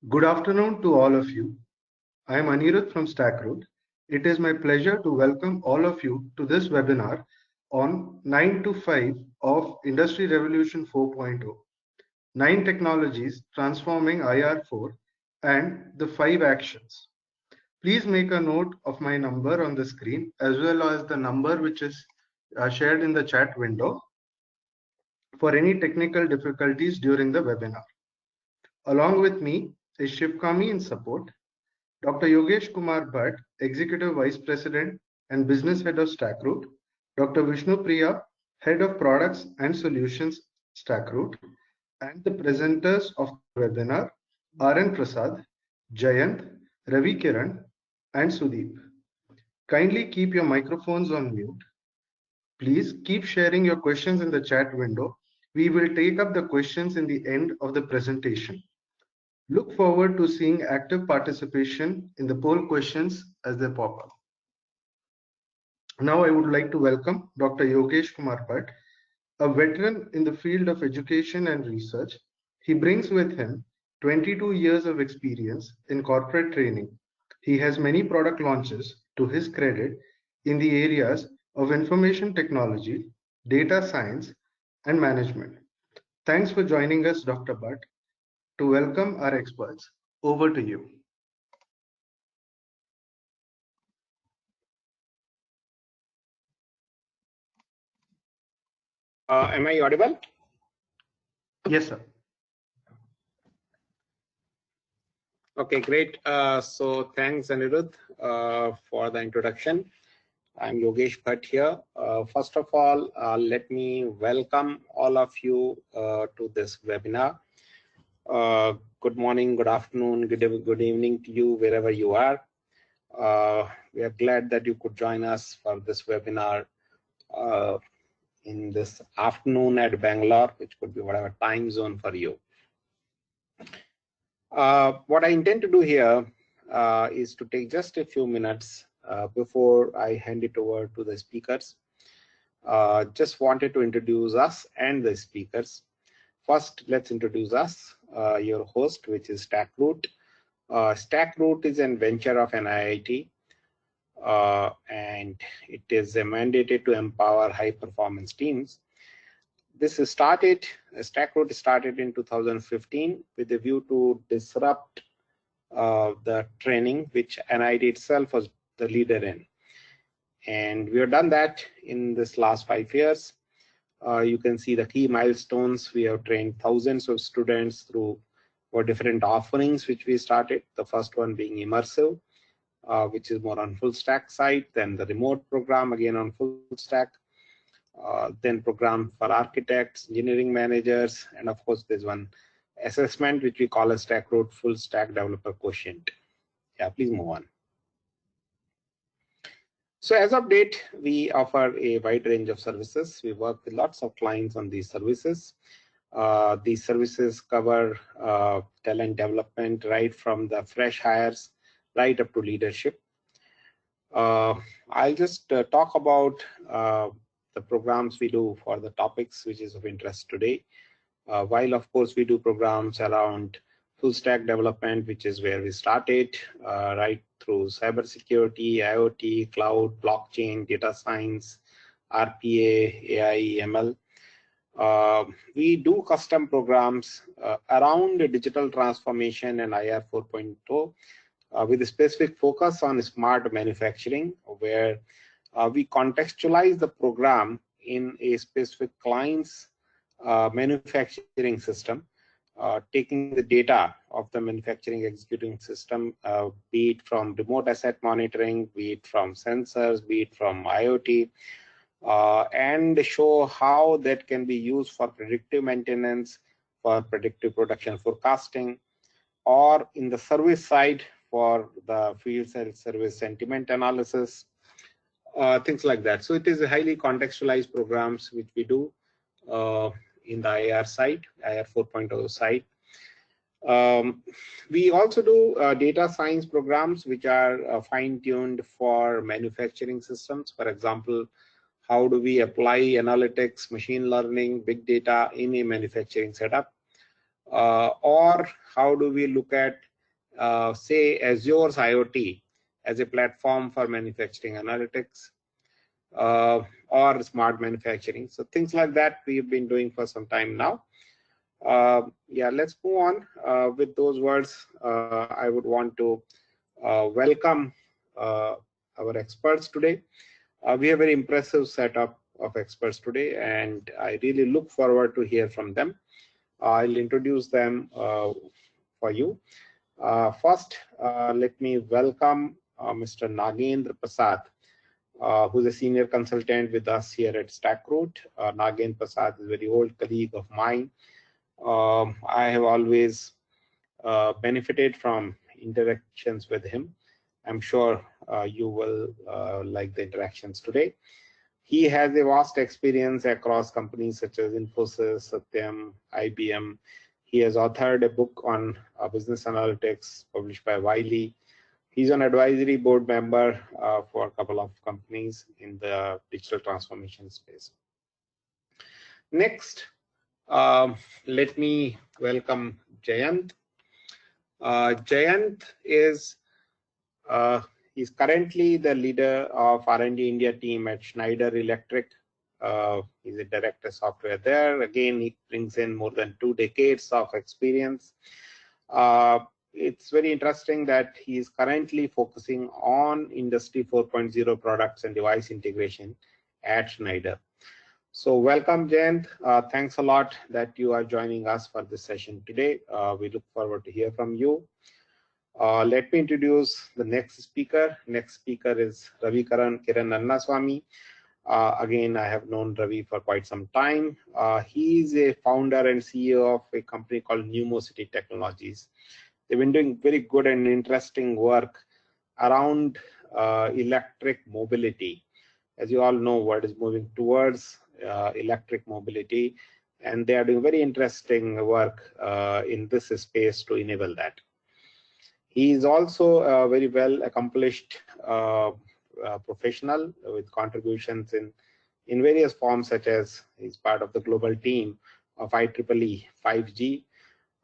Good afternoon to all of you. I am Anirudh from StackRoute. It is my pleasure to welcome all of you to this webinar on 9 to 5 of Industry Revolution 4.0, 9 technologies transforming IR4 and the 5 actions. Please make a note of my number on the screen as well as the number which is shared in the chat window for any technical difficulties during the webinar. Along with me is Shivkami in support, Dr. Yogesh Bhatt, Executive Vice President and Business Head of StackRoute, Dr. Vishnu Priya, Head of Products and Solutions, StackRoute, and the presenters of the webinar, R Prasad, Jayanth, Ravikiran, and Sudeep. Kindly keep your microphones on mute. Please keep sharing your questions in the chat window. We will take up the questions in the end of the presentation. Look forward to seeing active participation in the poll questions as they pop up. Now I would like to welcome Dr. Yogesh Bhatt, a veteran in the field of education and research. He brings with him 22 years of experience in corporate training. He has many product launches to his credit in the areas of information technology, data science, and management. Thanks for joining us, Dr. Bhatt. To welcome our experts, over to you. Am I audible? Yes, sir. Okay, great. So thanks, Anirudh, for the introduction. I'm Yogesh Bhatt here. First of all, let me welcome all of you to this webinar. Good morning, good afternoon, good evening to you wherever you are. We are glad that you could join us for this webinar in this afternoon at Bangalore, which could be whatever time zone for you. What I intend to do here is to take just a few minutes before I hand it over to the speakers. Just wanted to introduce us and the speakers. First, let's introduce us, your host, which is StackRoute. StackRoute is a venture of an IIT, and it is mandated to empower high-performance teams. This started, StackRoute started in 2015 with a view to disrupt the training, which NIT itself was the leader in. And we have done that in this last 5 years. You can see the key milestones. We have trained thousands of students through 4 different offerings which we started. The first one being immersive, which is more on full stack side, then the remote program again on full stack, then program for architects, engineering managers, and of course there's one assessment which we call a StackRoute Full Stack Developer Quotient. Yeah, please move on. So as of date, we offer a wide range of services. We work with lots of clients on these services. These services cover talent development right from the fresh hires right up to leadership. I'll just talk about the programs we do for the topics which is of interest today. While of course we do programs around full stack development, which is where we started, right through cybersecurity, IoT, cloud, blockchain, data science, RPA, AI, ML. We do custom programs around digital transformation and IR 4.0 with a specific focus on smart manufacturing, where we contextualize the program in a specific client's manufacturing system, taking the data of the manufacturing executing system, be it from remote asset monitoring, be it from sensors, be it from IoT, and show how that can be used for predictive maintenance, for predictive production forecasting, or in the service side for the field service sentiment analysis, things like that. So it is a highly contextualized programs which we do in the IR side, IR 4.0 side. We also do data science programs which are fine-tuned for manufacturing systems. For example, how do we apply analytics, machine learning, big data in a manufacturing setup? Or how do we look at say Azure's IoT as a platform for manufacturing analytics or smart manufacturing. So things like that we've been doing for some time now. Yeah, let's move on. With those words, I would want to welcome our experts today. We have a very impressive setup of experts today, and I really look forward to hear from them. I'll introduce them for you. First, let me welcome Mr. Nagendra Prasad, who's a senior consultant with us here at StackRoute. Nagendra Prasad is a very old colleague of mine. I have always benefited from interactions with him. I'm sure you will like the interactions today. He has a vast experience across companies such as Infosys, Satyam, IBM. He has authored a book on business analytics published by Wiley. He's an advisory board member for a couple of companies in the digital transformation space. Next, let me welcome Jayanth. Jayanth is he's currently the leader of R&D India team at Schneider Electric. He's a director of software there. Again, he brings in more than 2 decades of experience. It's very interesting that he is currently focusing on Industry 4.0 products and device integration at Schneider. So welcome, Jayanth. Thanks a lot that you are joining us for this session today. We look forward to hear from you. Let me introduce the next speaker. Next speaker is Ravikiran Annaswamy. Again, I have known Ravi for quite some time. He is a founder and CEO of a company called Numocity Technologies. They've been doing very good and interesting work around electric mobility. As you all know, world is moving towards electric mobility, and they are doing very interesting work in this space to enable that. He is also a very well accomplished professional with contributions in various forms, such as he's part of the global team of IEEE 5G,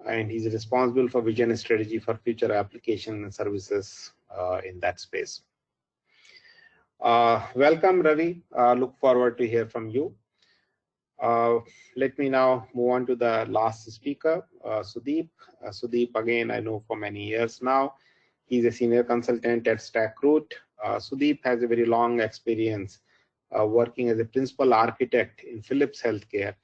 and he's responsible for vision and strategy for future application and services in that space. Welcome, Ravi. Look forward to hear from you. Let me now move on to the last speaker, Sudeep. Sudeep, again, I know for many years now. He's a senior consultant at StackRoute. Sudeep has a very long experience working as a principal architect in Philips Healthcare,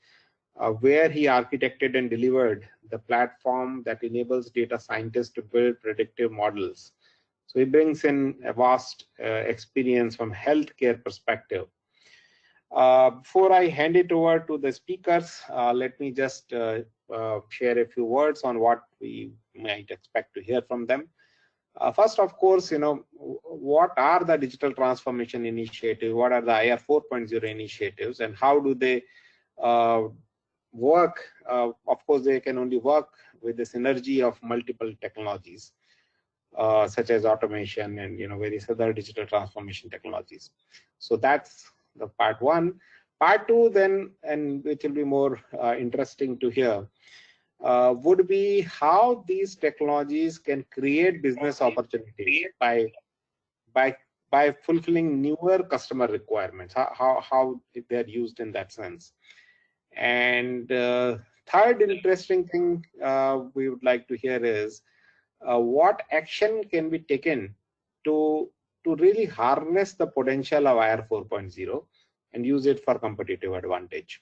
where he architected and delivered the platform that enables data scientists to build predictive models. So he brings in a vast experience from healthcare perspective. Before I hand it over to the speakers, let me just share a few words on what we might expect to hear from them. First, of course, what are the digital transformation initiatives? What are the IR 4.0 initiatives, and how do they work? Of course, they can only work with the synergy of multiple technologies, such as automation and various other digital transformation technologies. So that's the part one. Part two, then, and which will be more interesting to hear, would be how these technologies can create business opportunities by fulfilling newer customer requirements, how they are used in that sense. And third interesting thing we would like to hear is what action can be taken to really harness the potential of IR 4.0 and use it for competitive advantage.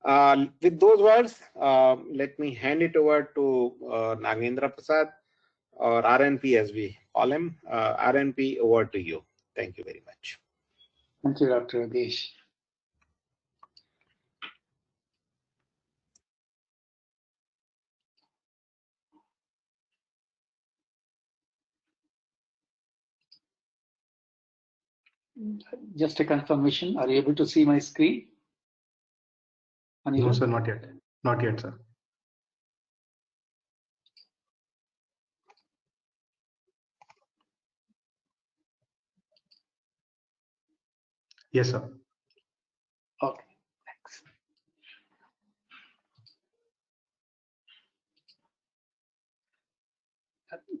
With those words, let me hand it over to Nagendra Prasad, or RNP as we call him. RNP, over to you. Thank you very much. Thank you, Dr. Yogesh. Just a confirmation, are you able to see my screen? No, sir, not yet. Not yet, sir. Yes, sir. Okay, thanks.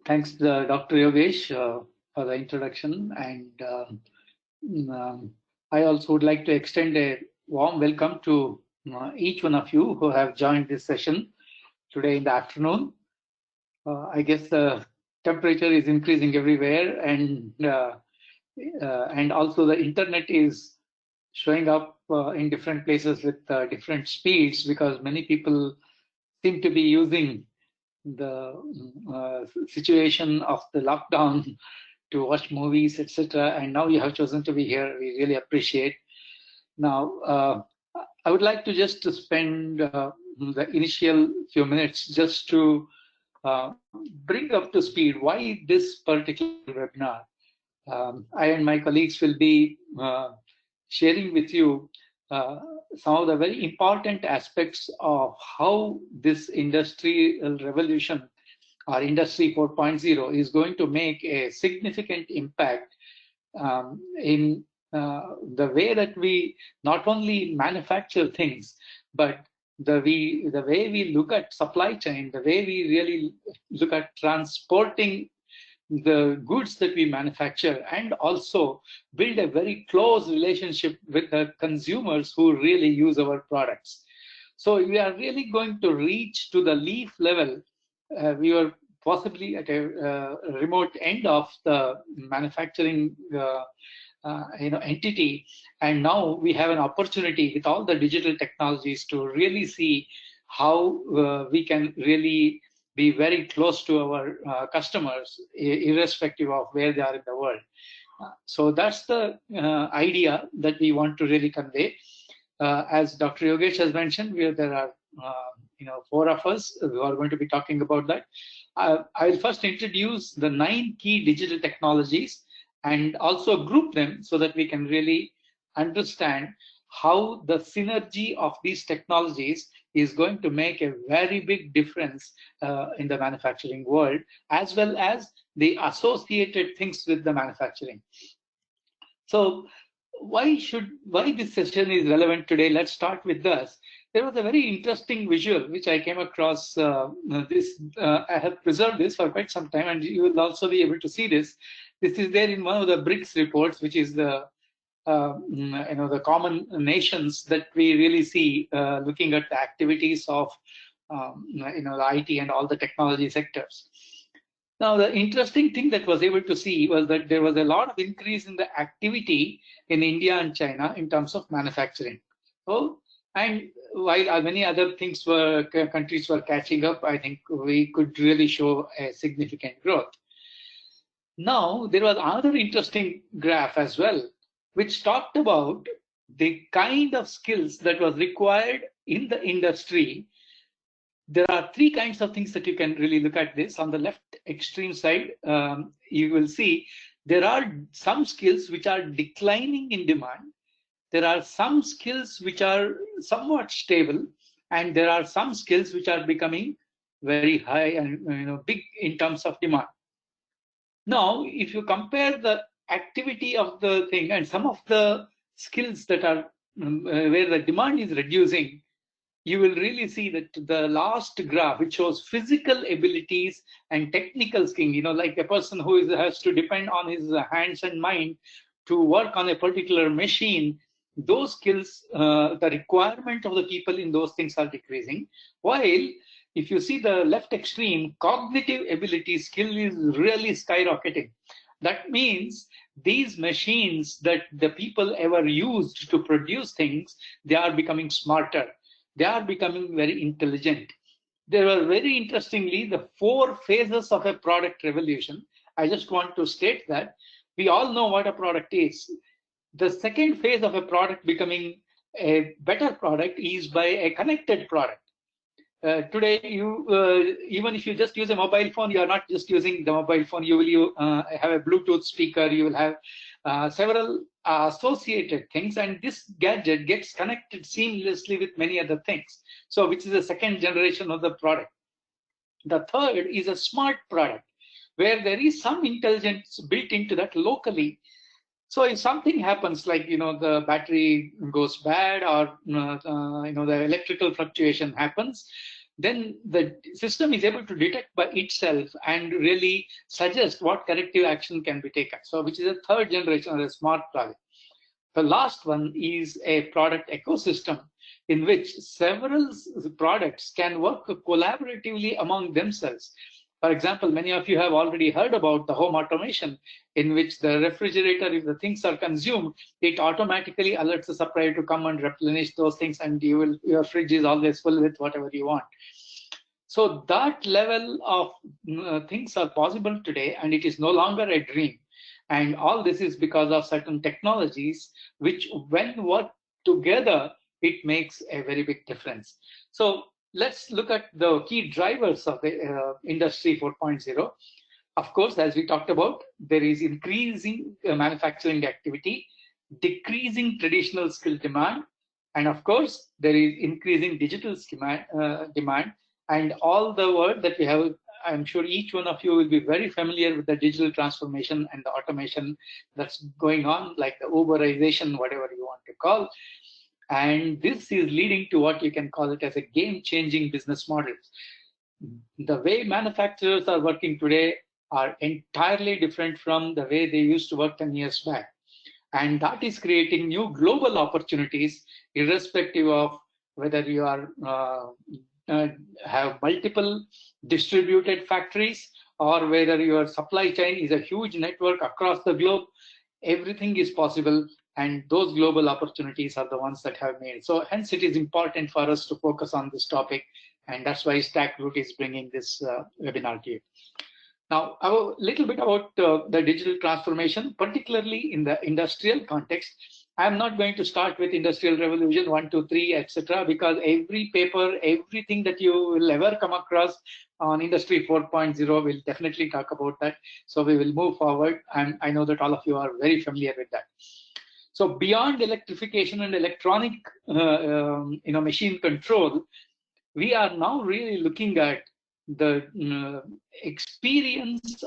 Thanks, Dr. Yogesh, for the introduction. And I also would like to extend a warm welcome to each one of you who have joined this session today in the afternoon. I guess the temperature is increasing everywhere, and also the internet is showing up in different places with different speeds, because many people seem to be using the situation of the lockdown to watch movies, etc. And now you have chosen to be here. We really appreciate. Now, I would like to just spend the initial few minutes just to bring up to speed why this particular webinar. I and my colleagues will be sharing with you some of the very important aspects of how this industrial revolution or Industry 4.0 is going to make a significant impact in the way that we not only manufacture things, but the way we look at supply chain, the way we really look at transporting the goods that we manufacture, and also build a very close relationship with the consumers who really use our products. So we are really going to reach to the leaf level. We were possibly at a remote end of the manufacturing entity, and now we have an opportunity with all the digital technologies to really see how we can really be very close to our customers, irrespective of where they are in the world. So that's the idea that we want to really convey. As Dr. Yogesh has mentioned, there are 4 of us who are going to be talking about that. I'll first introduce the 9 key digital technologies and also group them so that we can really understand how the synergy of these technologies is going to make a very big difference in the manufacturing world, as well as the associated things with the manufacturing. So why this session is relevant today? Let's start with this. There was a very interesting visual which I came across. I have preserved this for quite some time, and you will also be able to see this. This is there in one of the BRICS reports, which is the the common nations that we really see looking at the activities of the IT and all the technology sectors. Now, the interesting thing that was able to see was that there was a lot of increase in the activity in India and China in terms of manufacturing. So, and while many other countries were catching up, I think we could really show a significant growth. Now, there was another interesting graph as well, which talked about the kind of skills that was required in the industry. There are 3 kinds of things that you can really look at this. On the left extreme side, you will see there are some skills which are declining in demand. There are some skills which are somewhat stable, and there are some skills which are becoming very high and big in terms of demand. Now, if you compare the activity of the thing and some of the skills that are where the demand is reducing, you will really see that the last graph, which shows physical abilities and technical skill, like a person who has to depend on his hands and mind to work on a particular machine, those skills, the requirement of the people in those things are decreasing. While if you see the left extreme, cognitive ability skill is really skyrocketing. That means these machines that the people ever used to produce things, they are becoming smarter. They are becoming very intelligent. There were very interestingly the 4 phases of a product revolution. I just want to state that we all know what a product is. The second phase of a product becoming a better product is by a connected product. Today, even if you just use a mobile phone, you are not just using the mobile phone. You will have a Bluetooth speaker. You will have several associated things, and this gadget gets connected seamlessly with many other things. So, which is the second generation of the product. The third is a smart product, where there is some intelligence built into that locally. So if something happens, like the battery goes bad, or the electrical fluctuation happens, then the system is able to detect by itself and really suggest what corrective action can be taken. So, which is a third generation of a smart project. The last one is a product ecosystem in which several products can work collaboratively among themselves. For example, many of you have already heard about the home automation, in which the refrigerator, if the things are consumed, it automatically alerts the supplier to come and replenish those things, and your fridge is always full with whatever you want. So that level of things are possible today, and it is no longer a dream. And all this is because of certain technologies, which when work together, it makes a very big difference. So let's look at the key drivers of the Industry 4.0. Of course, as we talked about, there is increasing manufacturing activity, decreasing traditional skill demand, and of course, there is increasing digital demand. And all the word that we have, I'm sure each one of you will be very familiar with the digital transformation and the automation that's going on, like the Uberization, whatever you want to call. And this is leading to what you can call it as a game-changing business models. The way manufacturers are working today are entirely different from the way they used to work 10 years back. And that is creating new global opportunities, irrespective of whether you are have multiple distributed factories or whether your supply chain is a huge network across the globe. Everything is possible, and those global opportunities are the ones that have made. So hence it is important for us to focus on this topic, and that's why StackRoute is bringing this webinar to you. Now, a little bit about the digital transformation, particularly in the industrial context. I'm not going to start with Industrial Revolution 1, 2, 3, etc., because every paper, everything that you will ever come across on Industry 4.0 will definitely talk about that. So we will move forward, and I know that all of you are very familiar with that. So beyond electrification and electronic, machine control, we are now really looking at the experience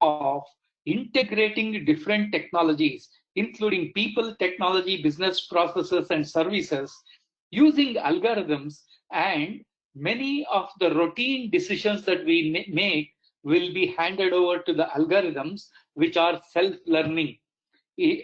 of integrating different technologies, including people, technology, business processes, and services, using algorithms, and many of the routine decisions that we make will be handed over to the algorithms, which are self-learning.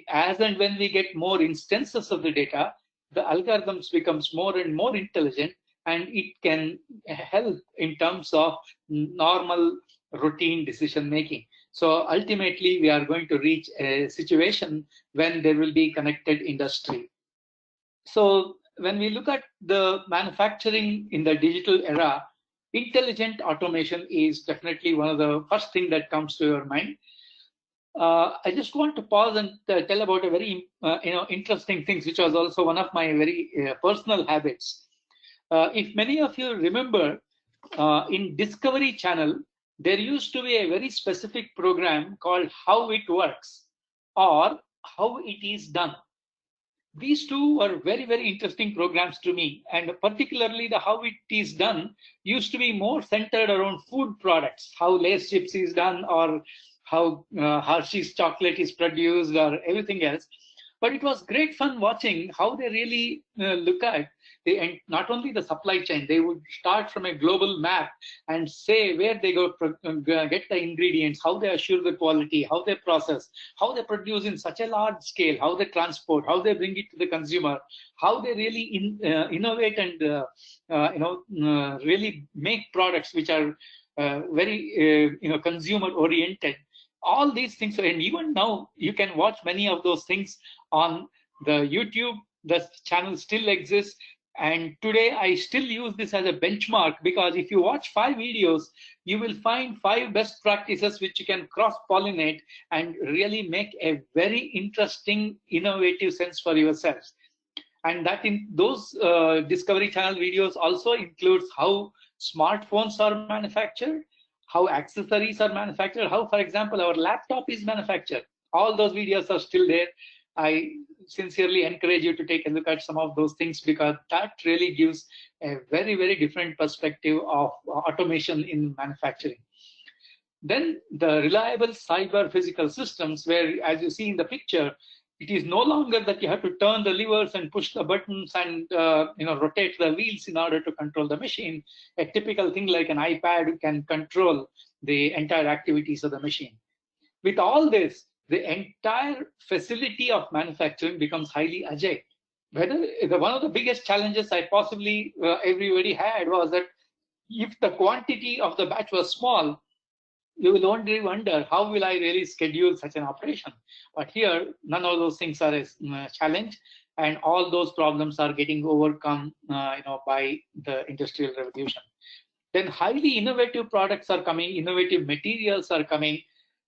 As and when we get more instances of the data, the algorithms becomes more and more intelligent, and it can help in terms of normal routine decision making. So ultimately, we are going to reach a situation when there will be connected industry. So when we look at the manufacturing in the digital era, intelligent automation is definitely one of the first thing that comes to your mind. I just want to pause and tell about a very interesting things, which was also one of my very personal habits. If many of you remember, in Discovery Channel, there used to be a very specific program called How It Works or How It Is Done. These two were very, very interesting programs to me, and particularly the How It Is Done used to be more centered around food products, how Lay's chips is done, or how Hershey's chocolate is produced, or everything else. But it was great fun watching how they really look at and not only the supply chain. They would start from a global map and say where they go get the ingredients, how they assure the quality, how they process, how they produce in such a large scale, how they transport, how they bring it to the consumer, how they really innovate and really make products which are very consumer oriented. All these things, and even now you can watch many of those things on the YouTube. The channel still exists, and today I still use this as a benchmark, because if you watch 5 videos, you will find 5 best practices which you can cross-pollinate and really make a very interesting, innovative sense for yourselves. And that in those Discovery Channel videos also includes how smartphones are manufactured, how accessories are manufactured, how, for example, our laptop is manufactured. All those videos are still there. I sincerely encourage you to take a look at some of those things, because that really gives a very, very different perspective of automation in manufacturing. Then the reliable cyber physical systems, where, as you see in the picture, It is no longer that you have to turn the levers and push the buttons and rotate the wheels in order to control the machine. A typical thing like an iPad can control the entire activities of the machine. With all this, the entire facility of manufacturing becomes highly agile. One of the biggest challenges I possibly everybody had was that if the quantity of the batch was small, you will only wonder how will I really schedule such an operation. But here, none of those things are a challenge, and all those problems are getting overcome, by the industrial revolution. Then highly innovative products are coming, innovative materials are coming,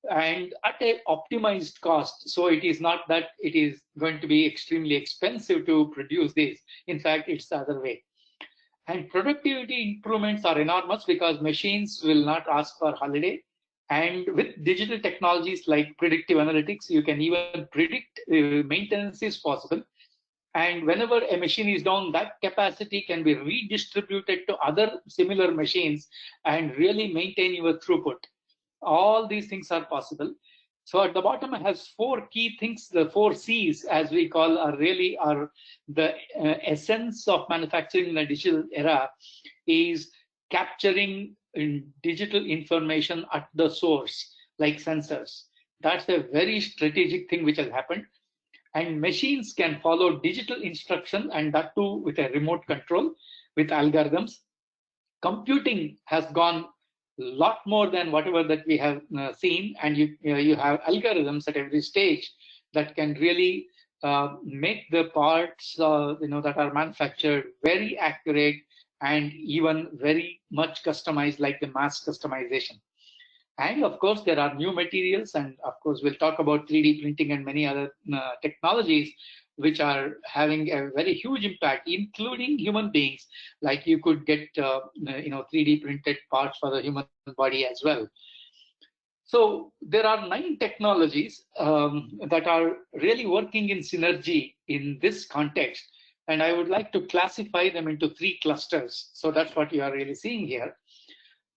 and at an optimized cost. So it is not that it is going to be extremely expensive to produce this. In fact, it's the other way. And productivity improvements are enormous because machines will not ask for holiday. And with digital technologies like predictive analytics, you can even predict maintenance is possible. And whenever a machine is down, that capacity can be redistributed to other similar machines and really maintain your throughput. All these things are possible. So at the bottom, it has 4 key things. The 4 C's, as we call, are the essence of manufacturing in the digital era, is capturing digital information at the source, like sensors. That's a very strategic thing which has happened. And machines can follow digital instruction, and that too with a remote control, with algorithms. Computing has gone a lot more than whatever that we have seen, and you have algorithms at every stage that can really make the parts that are manufactured very accurate and even very much customized, like the mass customization. And of course, there are new materials, and of course, we'll talk about 3D printing and many other technologies which are having a very huge impact, including human beings. Like you could get 3D printed parts for the human body as well. So there are 9 technologies that are really working in synergy in this context. And I would like to classify them into 3 clusters. So that's what you are really seeing here.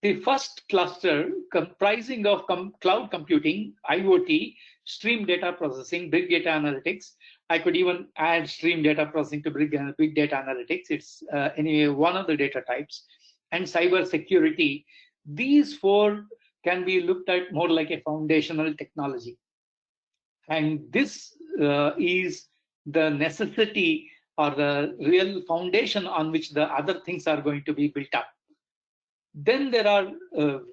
The first cluster comprising of cloud computing, IoT, stream data processing, big data analytics. I could even add stream data processing to big data analytics. It's anyway one of the data types. And cyber security. These 4 can be looked at more like a foundational technology. And this is the necessity or the real foundation on which the other things are going to be built up. Then there are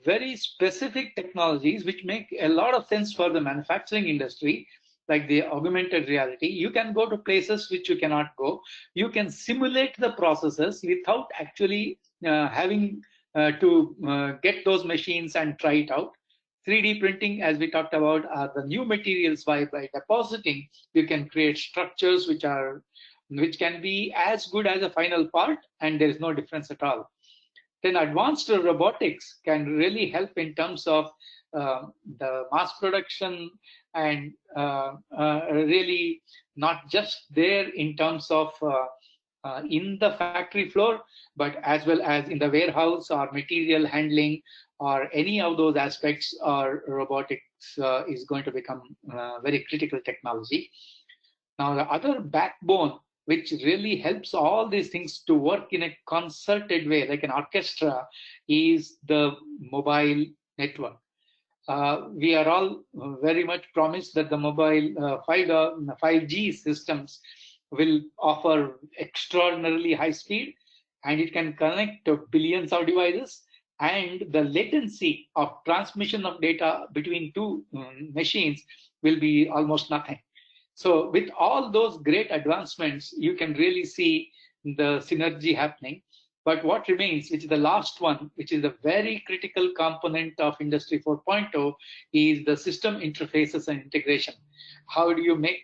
very specific technologies which make a lot of sense for the manufacturing industry, like the augmented reality. You can go to places which you cannot go. You can simulate the processes without actually having to get those machines and try it out. 3D printing, as we talked about, are the new materials. By depositing, you can create structures which can be as good as a final part, and there is no difference at all. Then advanced robotics can really help in terms of the mass production, and really not just there in terms of in the factory floor, but as well as in the warehouse or material handling or any of those aspects. Or robotics is going to become very critical technology. Now, the other backbone which really helps all these things to work in a concerted way, like an orchestra, is the mobile network. We are all very much promised that the mobile 5G systems will offer extraordinarily high speed, and it can connect to billions of devices, and the latency of transmission of data between 2 machines will be almost nothing. So with all those great advancements, you can really see the synergy happening. But what remains, which is the last one, which is a very critical component of Industry 4.0, is the system interfaces and integration. How do you make,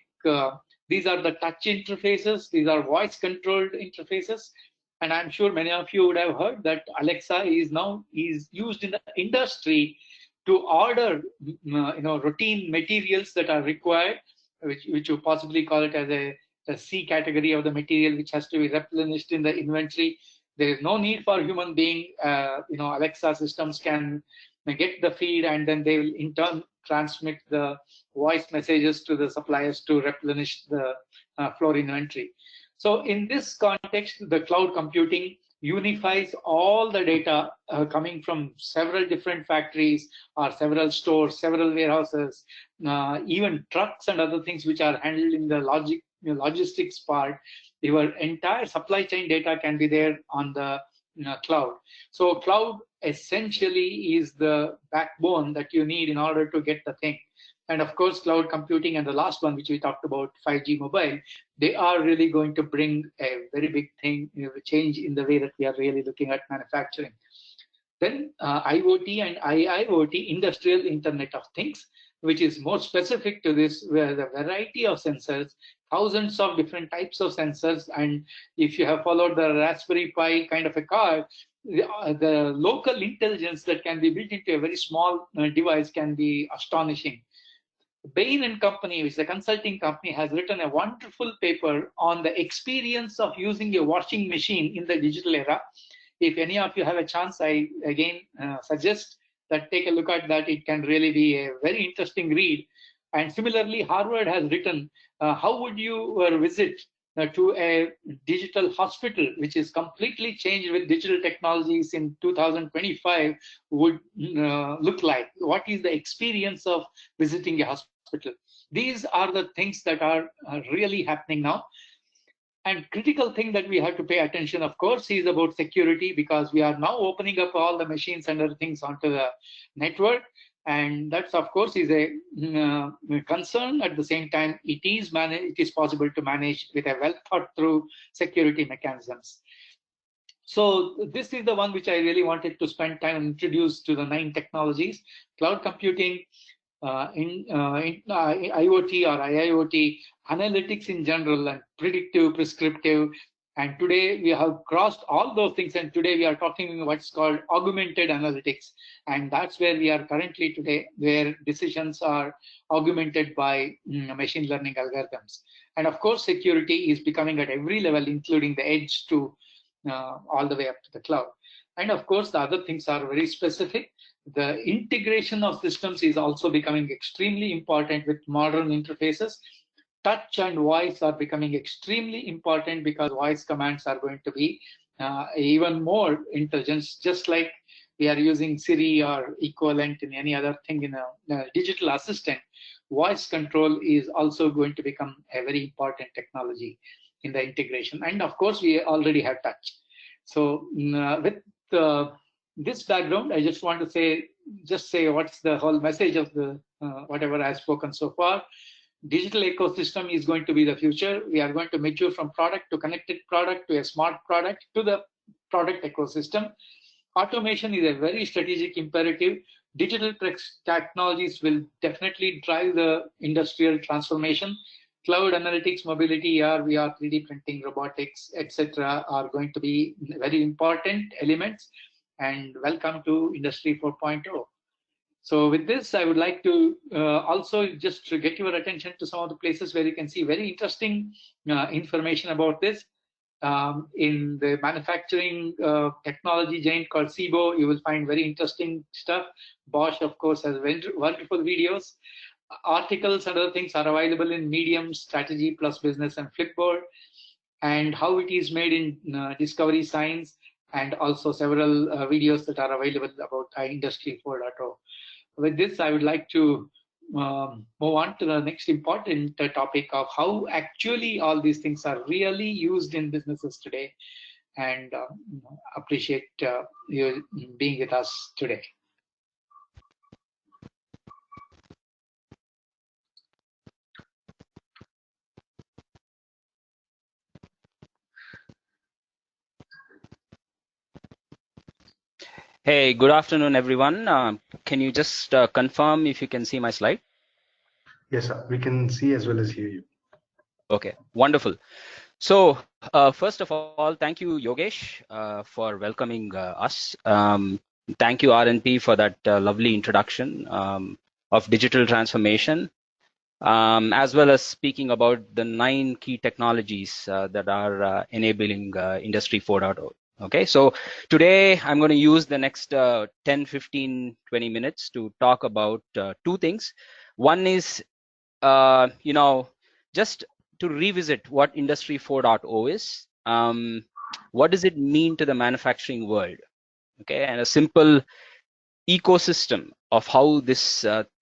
these are the touch interfaces, these are voice controlled interfaces. And I'm sure many of you would have heard that Alexa is used in the industry to order routine materials that are required, which you possibly call it as a C category of the material which has to be replenished in the inventory. There is no need for human being. Alexa systems can get the feed, and then they will in turn transmit the voice messages to the suppliers to replenish the floor inventory. So in this context, the cloud computing unifies all the data coming from several different factories or several stores, several warehouses, even trucks and other things which are handled in the logistics part. Your entire supply chain data can be there on the cloud. So cloud essentially is the backbone that you need in order to get the thing. And of course, cloud computing and the last one, which we talked about, 5G mobile, they are really going to bring a very big thing, change in the way that we are really looking at manufacturing. Then IoT and IIoT, Industrial Internet of Things, which is more specific to this, where the variety of sensors, thousands of different types of sensors, and if you have followed the Raspberry Pi kind of a car, the local intelligence that can be built into a very small device can be astonishing. Bain and Company, which is a consulting company, has written a wonderful paper on the experience of using a washing machine in the digital era. If any of you have a chance, I again suggest that take a look at that. It can really be a very interesting read. And similarly, Harvard has written, how would you visit to a digital hospital, which is completely changed with digital technologies in 2025, would look like? What is the experience of visiting a hospital? These are the things that are really happening now. And critical thing that we have to pay attention, of course, is about security, because we are now opening up all the machines and other things onto the network. And that's, of course, is a concern. At the same time, it is possible to manage with a well thought through security mechanisms. So this is the one which I really wanted to spend time and introduce to the 9 technologies: cloud computing, IoT or IIoT, analytics in general, and predictive, prescriptive. And today we have crossed all those things, and today we are talking what's called augmented analytics. And that's where we are currently today, where decisions are augmented by machine learning algorithms. And of course, security is becoming at every level, including the edge to all the way up to the cloud. And of course, the other things are very specific. The integration of systems is also becoming extremely important with modern interfaces. Touch and voice are becoming extremely important, because voice commands are going to be even more intelligent, just like we are using Siri or equivalent in any other thing in a digital assistant. Voice control is also going to become a very important technology in the integration. And of course, we already have touch. So with this background, I just want to say what's the whole message of the whatever I've spoken so far. Digital ecosystem is going to be the future. We are going to mature from product to connected product to a smart product to the product ecosystem. Automation is a very strategic imperative. Digital technologies will definitely drive the industrial transformation. Cloud analytics, mobility, AR, VR, 3D printing, robotics, etc. are going to be very important elements. And welcome to Industry 4.0. So with this, I would like to also just to get your attention to some of the places where you can see very interesting information about this. In the manufacturing technology giant called SIBO, you will find very interesting stuff. Bosch, of course, has wonderful videos. Articles and other things are available in Medium, Strategy Plus Business, and Flipboard. And how it is made in Discovery Science, and also several videos that are available about Industry 4.0. With this, I would like to move on to the next important topic of how actually all these things are really used in businesses today, and appreciate you being with us today. Hey, good afternoon, everyone. Can you just confirm if you can see my slide? Yes, sir. We can see as well as hear you. Okay, wonderful. So first of all, thank you, Yogesh, for welcoming us. Thank you, RNP, for that lovely introduction of digital transformation, as well as speaking about the 9 key technologies that are enabling Industry 4.0. Okay, so today I'm going to use the next 10, 15, 20 minutes to talk about two things. One is, just to revisit what Industry 4.0 is. What does it mean to the manufacturing world? Okay, and a simple ecosystem of how this the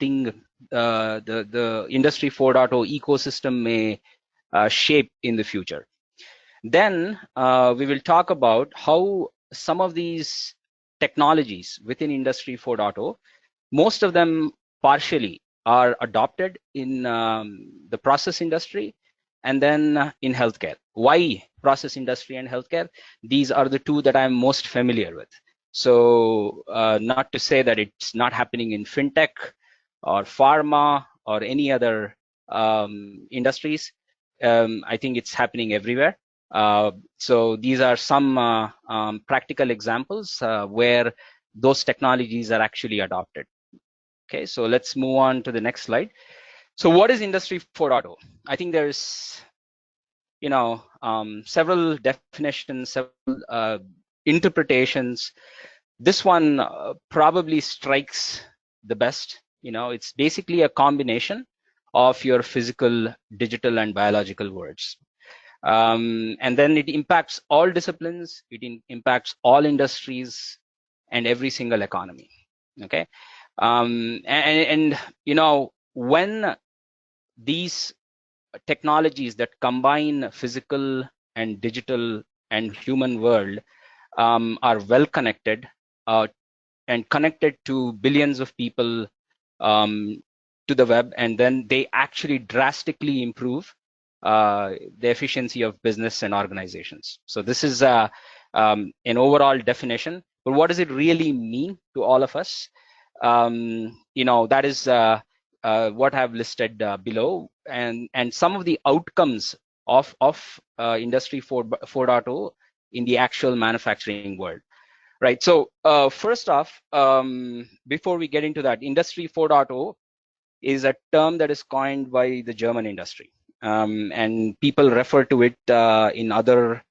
Industry 4.0 ecosystem may shape in the future. Then we will talk about how some of these technologies within Industry 4.0, most of them partially are adopted in the process industry and then in healthcare. Why process industry and healthcare? These are the two that I'm most familiar with. So not to say that it's not happening in fintech or pharma or any other industries. I think it's happening everywhere. So these are some practical examples where those technologies are actually adopted. Okay, so let's move on to the next slide. So what is Industry 4.0? I think there's, several definitions, several interpretations. This one probably strikes the best. It's basically a combination of your physical, digital, and biological worlds. And then it impacts all disciplines, it impacts all industries and every single economy. Okay, and when these technologies that combine physical and digital and human world are well connected and connected to billions of people to the web, and then they actually drastically improve the efficiency of business and organizations. So this is an overall definition, but what does it really mean to all of us? That is what I've listed below, and some of the outcomes of Industry 4.0 in the actual manufacturing world. Right. So first off, before we get into that, Industry 4.0 is a term that is coined by the German industry, and people refer to it in other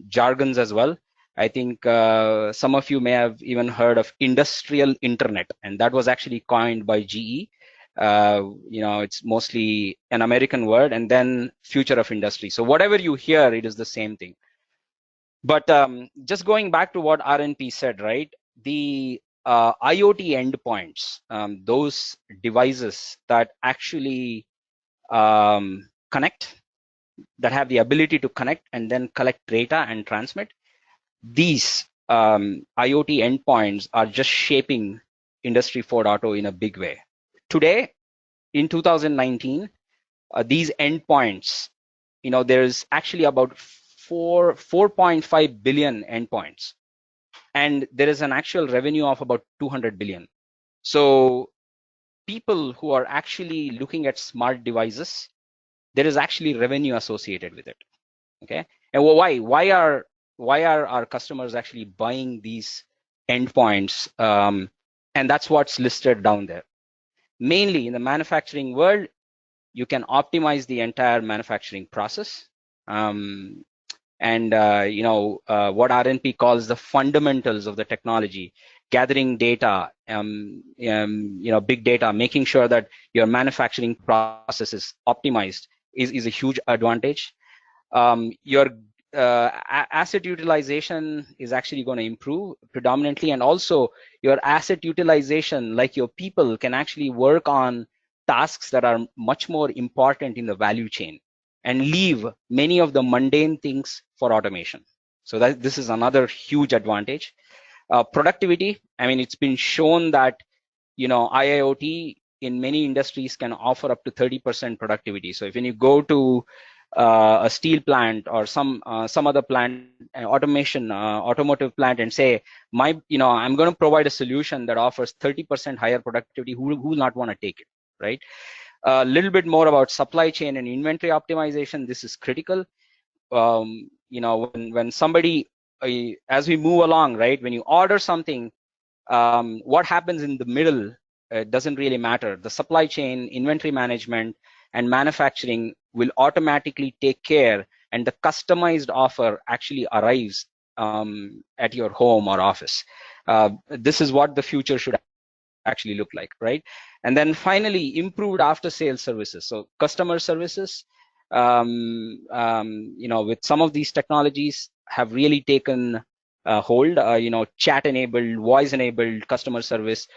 jargons as well. I think some of you may have even heard of industrial internet, and that was actually coined by GE. It's mostly an American word, and then future of industry. So whatever you hear, it is the same thing. But just going back to what RNP said, right? The IoT endpoints, those devices that actually connect, that have the ability to connect and then collect data and transmit, these IoT endpoints are just shaping Industry 4.0 in a big way. Today, in 2019, these endpoints, there's actually about 4.5 billion endpoints, and there is an actual revenue of about 200 billion. So people who are actually looking at smart devices, there is actually revenue associated with it. Okay, and why are our customers actually buying these endpoints? And that's what's listed down there. Mainly in the manufacturing world, you can optimize the entire manufacturing process. And what RNP calls the fundamentals of the technology, gathering data, big data, making sure that your manufacturing process is optimized is a huge advantage. Your asset utilization is actually going to improve predominantly, and also your asset utilization, like your people, can actually work on tasks that are much more important in the value chain and leave many of the mundane things for automation. So this is another huge advantage. Productivity, I mean, it's been shown that IIoT in many industries can offer up to 30% productivity. So if when you go to a steel plant or some other plant, automotive plant, and say, I'm going to provide a solution that offers 30% higher productivity, who will not want to take it, right? A little bit more about supply chain and inventory optimization. This is critical. When somebody, as we move along, right, when you order something, what happens in the middle doesn't really matter. The supply chain, inventory management, and manufacturing will automatically take care, and the customized offer actually arrives at your home or office. This is what the future should actually look like, right? And then finally, improved after-sales services. So customer services, with some of these technologies have really taken hold, chat-enabled, voice-enabled customer service,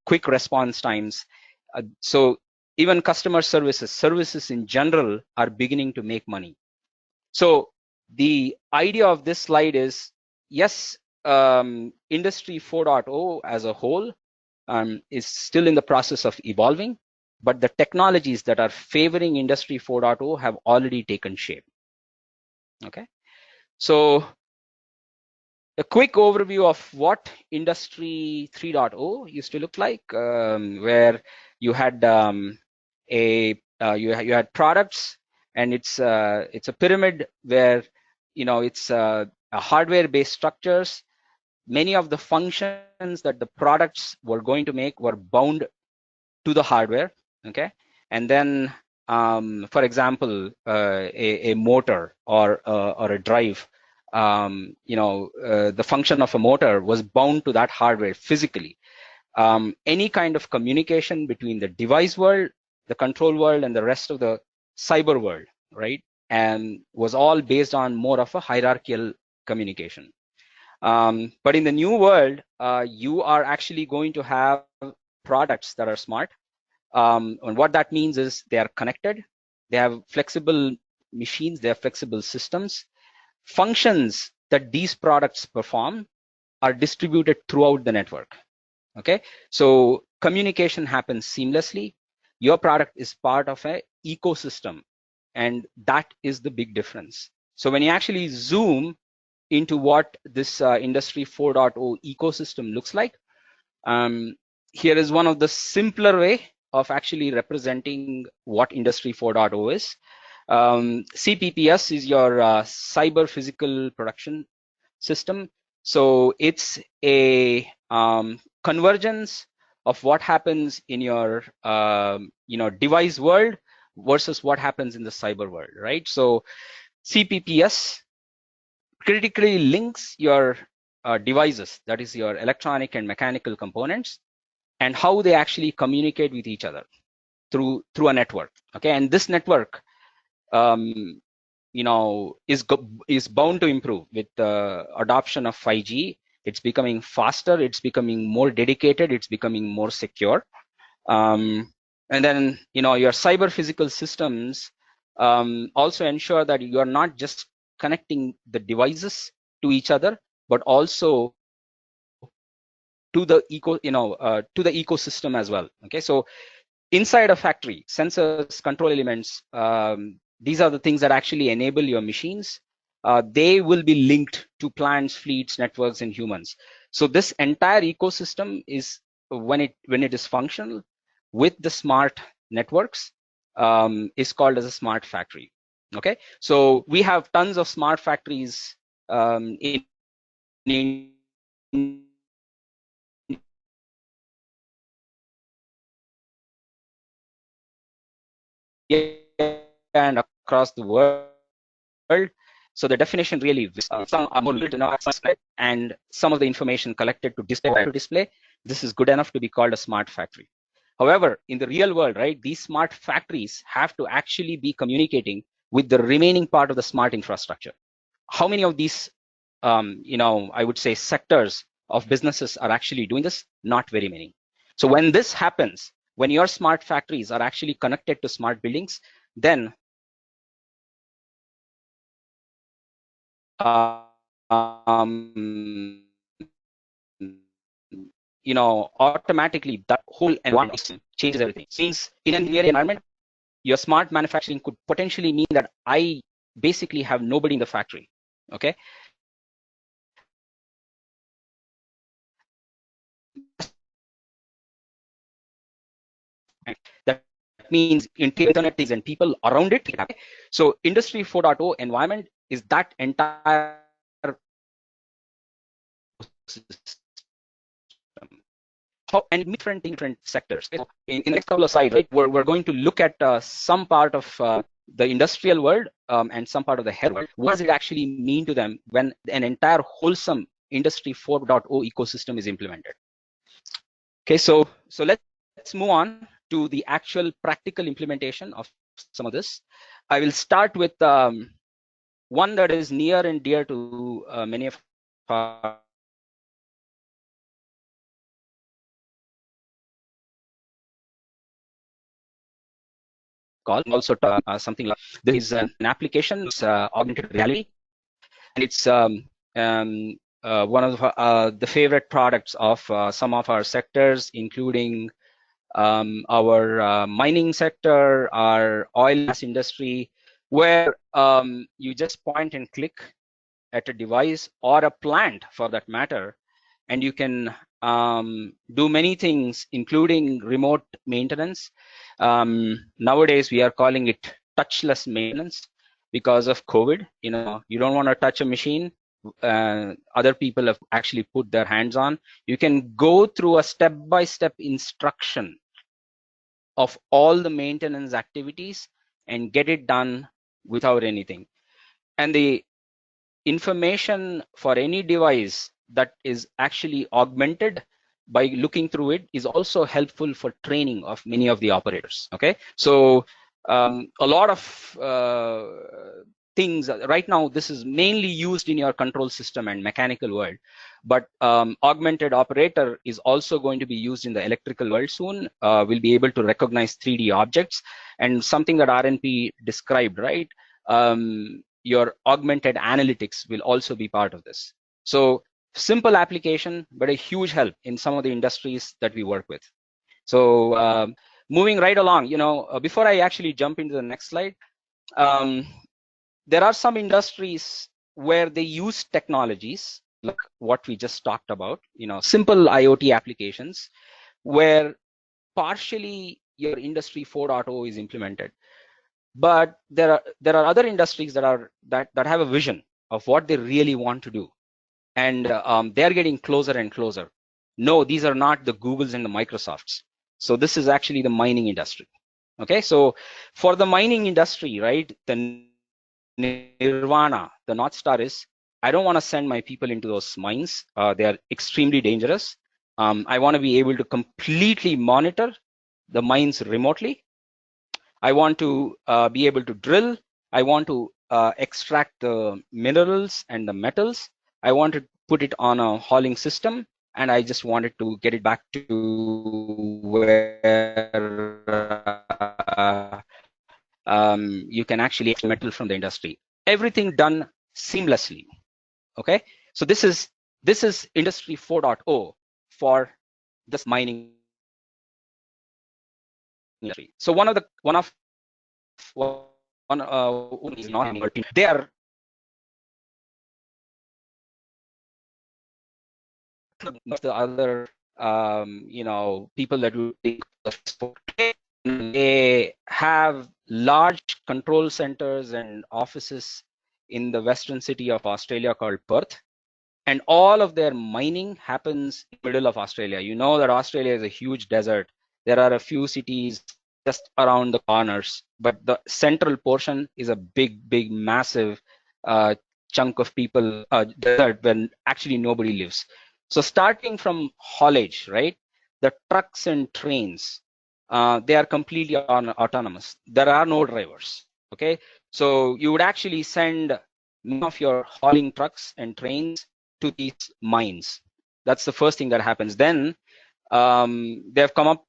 quick response times. So even customer services in general are beginning to make money. So the idea of this slide is, yes, Industry 4.0 as a whole is still in the process of evolving, but the technologies that are favoring Industry 4.0 have already taken shape. Okay, so a quick overview of what Industry 3.0 used to look like, where you had you had products, and it's a pyramid where it's a hardware-based structures. Many of the functions that the products were going to make were bound to the hardware. Okay, and then for example, a motor or a drive. The function of a motor was bound to that hardware physically. Any kind of communication between the device world, the control world, and the rest of the cyber world, right? And was all based on more of a hierarchical communication. But in the new world, you are actually going to have products that are smart. And what that means is they are connected, they have flexible machines, they have flexible systems. Functions that these products perform are distributed throughout the network. Okay, so communication happens seamlessly. Your product is part of an ecosystem, and that is the big difference. So when you actually zoom into what this Industry 4.0 ecosystem looks like, here is one of the simpler way of actually representing what Industry 4.0 is. CPPS is your cyber physical production system. So it's a convergence of what happens in your device world versus what happens in the cyber world, right? So CPPS critically links your devices, that is your electronic and mechanical components, and how they actually communicate with each other through a network. Okay, and this network is bound to improve with the adoption of 5G. It's becoming faster, it's becoming more dedicated, it's becoming more secure. And then your cyber physical systems also ensure that you are not just connecting the devices to each other, but also to the ecosystem as well. Okay, so inside a factory, sensors, control elements, these are the things that actually enable your machines. They will be linked to plants, fleets, networks, and humans. So this entire ecosystem is, when it is functional with the smart networks, is called as a smart factory. Okay, so we have tons of smart factories in and across the world. So the definition really some are more limited now, and some of the information collected to display. This is good enough to be called a smart factory. However, in the real world, right, these smart factories have to actually be communicating with the remaining part of the smart infrastructure. How many of these, I would say, sectors of businesses are actually doing this? Not very many. So when this happens, when your smart factories are actually connected to smart buildings, then automatically that whole environment changes everything. Since in an environment, your smart manufacturing could potentially mean that I basically have nobody in the factory. Okay, that means Internet things and people around it. So Industry 4.0 environment is that entire system. And different sectors. In the next couple of slides, right, we're going to look at some part of the industrial world and some part of the health world, what does it actually mean to them when an entire wholesome Industry 4.0 ecosystem is implemented? Okay, so let's move on to the actual practical implementation of some of this. I will start with one that is near and dear to many of our call. Also, something like this is an application, it's augmented reality, and it's one of the favorite products of some of our sectors, including our mining sector, our oil and gas industry, where you just point and click at a device or a plant for that matter, and you can do many things, including remote maintenance. Nowadays, we are calling it touchless maintenance because of COVID. You know, you don't want to touch a machine. Other people have actually put their hands on. You can go through a step-by-step instruction of all the maintenance activities and get it done without anything. And the information for any device that is actually augmented by looking through it is also helpful for training of many of the operators. Okay, so a lot of things right now, this is mainly used in your control system and mechanical world, but augmented operator is also going to be used in the electrical world soon. We'll be able to recognize 3D objects, and something that RNP described, right? Your augmented analytics will also be part of this. So simple application, but a huge help in some of the industries that we work with. So moving right along, you know, before I actually jump into the next slide, there are some industries where they use technologies like what we just talked about, you know, simple IoT applications where partially your Industry 4.0 is implemented. But there are other industries that have a vision of what they really want to do, and they're getting closer and closer. No, these are not the Googles and the Microsofts. So this is actually the mining industry. Okay, so for the mining industry, right, the nirvana, the North Star is, I don't want to send my people into those mines. They are extremely dangerous. I want to be able to completely monitor the mines remotely. I want to be able to drill. I want to extract the minerals and the metals. I want to put it on a hauling system, and I just wanted to get it back to where you can actually extract metal from the industry. Everything done seamlessly. Okay, so this is Industry 4.0 for this mining industry. So one is not they are the other you know, people that will they have large control centers and offices in the western city of Australia called Perth, and all of their mining happens in the middle of Australia. You know that Australia is a huge desert. There are a few cities just around the corners, but the central portion is a big massive chunk of people, desert when actually nobody lives. So starting from haulage, right, the trucks and trains, they are completely autonomous. There are no drivers. Okay, so you would actually send none of your hauling trucks and trains to these mines. That's the first thing that happens. Then they've come up,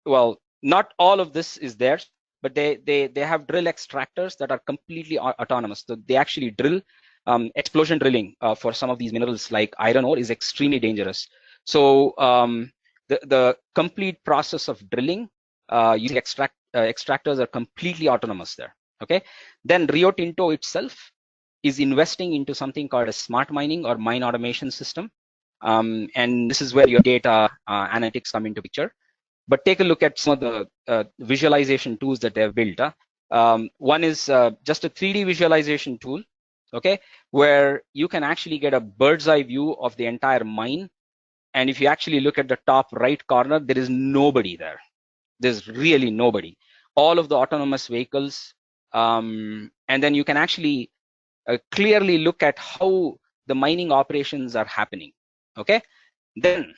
well, not all of this is theirs, but they have drill extractors that are completely autonomous. So they actually drill. Explosion drilling for some of these minerals like iron ore is extremely dangerous. So the complete process of drilling using extractors are completely autonomous there. Okay, then Rio Tinto itself is investing into something called a smart mining or mine automation system. And this is where your data analytics come into picture. But take a look at some of the visualization tools that they have built. One is just a 3D visualization tool, okay, where you can actually get a bird's eye view of the entire mine. And if you actually look at the top right corner, there is nobody there. There's really nobody. All of the autonomous vehicles and then you can actually clearly look at how the mining operations are happening. Okay, then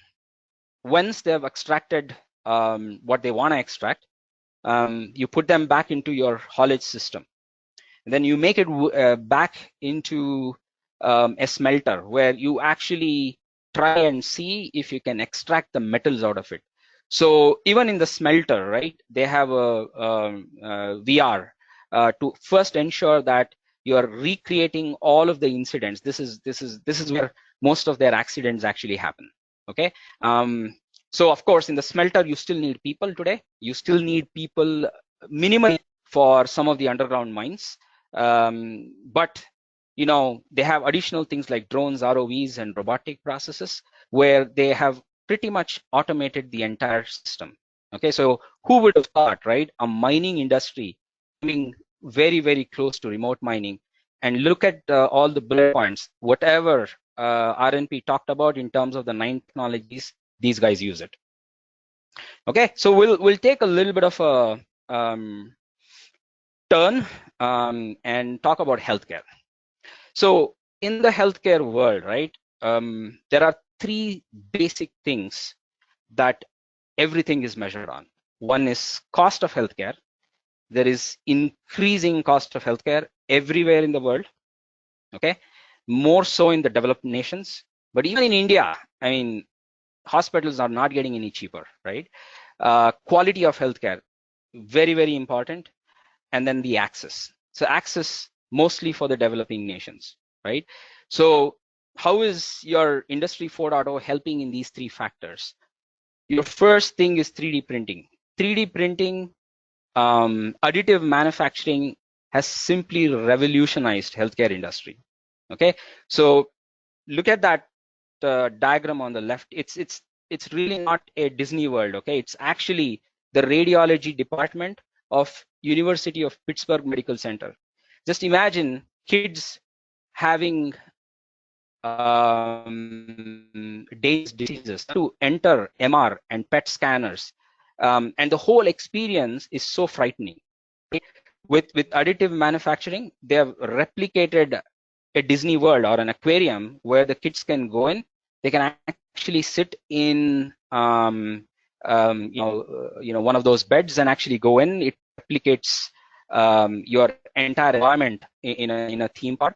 once they have extracted what they want to extract, you put them back into your haulage system. And then you make it back into a smelter where you actually try and see if you can extract the metals out of it. So even in the smelter, right, they have a VR to first ensure that you are recreating all of the incidents. This is where most of their accidents actually happen. Okay. So of course, in the smelter, you still need people today. You still need people minimally for some of the underground mines. But they have additional things like drones, ROVs, and robotic processes where they have pretty much automated the entire system. Okay, so who would have thought, right? A mining industry coming very, very close to remote mining, and look at all the bullet points, whatever RNP talked about in terms of the 9 technologies, these guys use it. Okay, so we'll take a little bit of a turn and talk about healthcare. So in the healthcare world, right, there are 3 basic things that everything is measured on. One is cost of healthcare. There is increasing cost of healthcare everywhere in the world. Okay, more so in the developed nations, but even in India, I mean, hospitals are not getting any cheaper, right? Quality of healthcare, very, very important. And then the access. So access mostly for the developing nations, right? So how is your Industry 4.0 helping in these 3 factors? Your first thing is 3D printing. 3D printing, additive manufacturing has simply revolutionized healthcare industry. Okay, so look at that diagram on the left. It's really not a Disney World. Okay, it's actually the radiology department of University of Pittsburgh Medical Center. Just imagine kids having dangerous diseases to enter MR and PET scanners, and the whole experience is so frightening. With additive manufacturing, they have replicated a Disney World or an aquarium where the kids can go in. They can actually sit in one of those beds and actually go in. It replicates your entire environment in a theme park.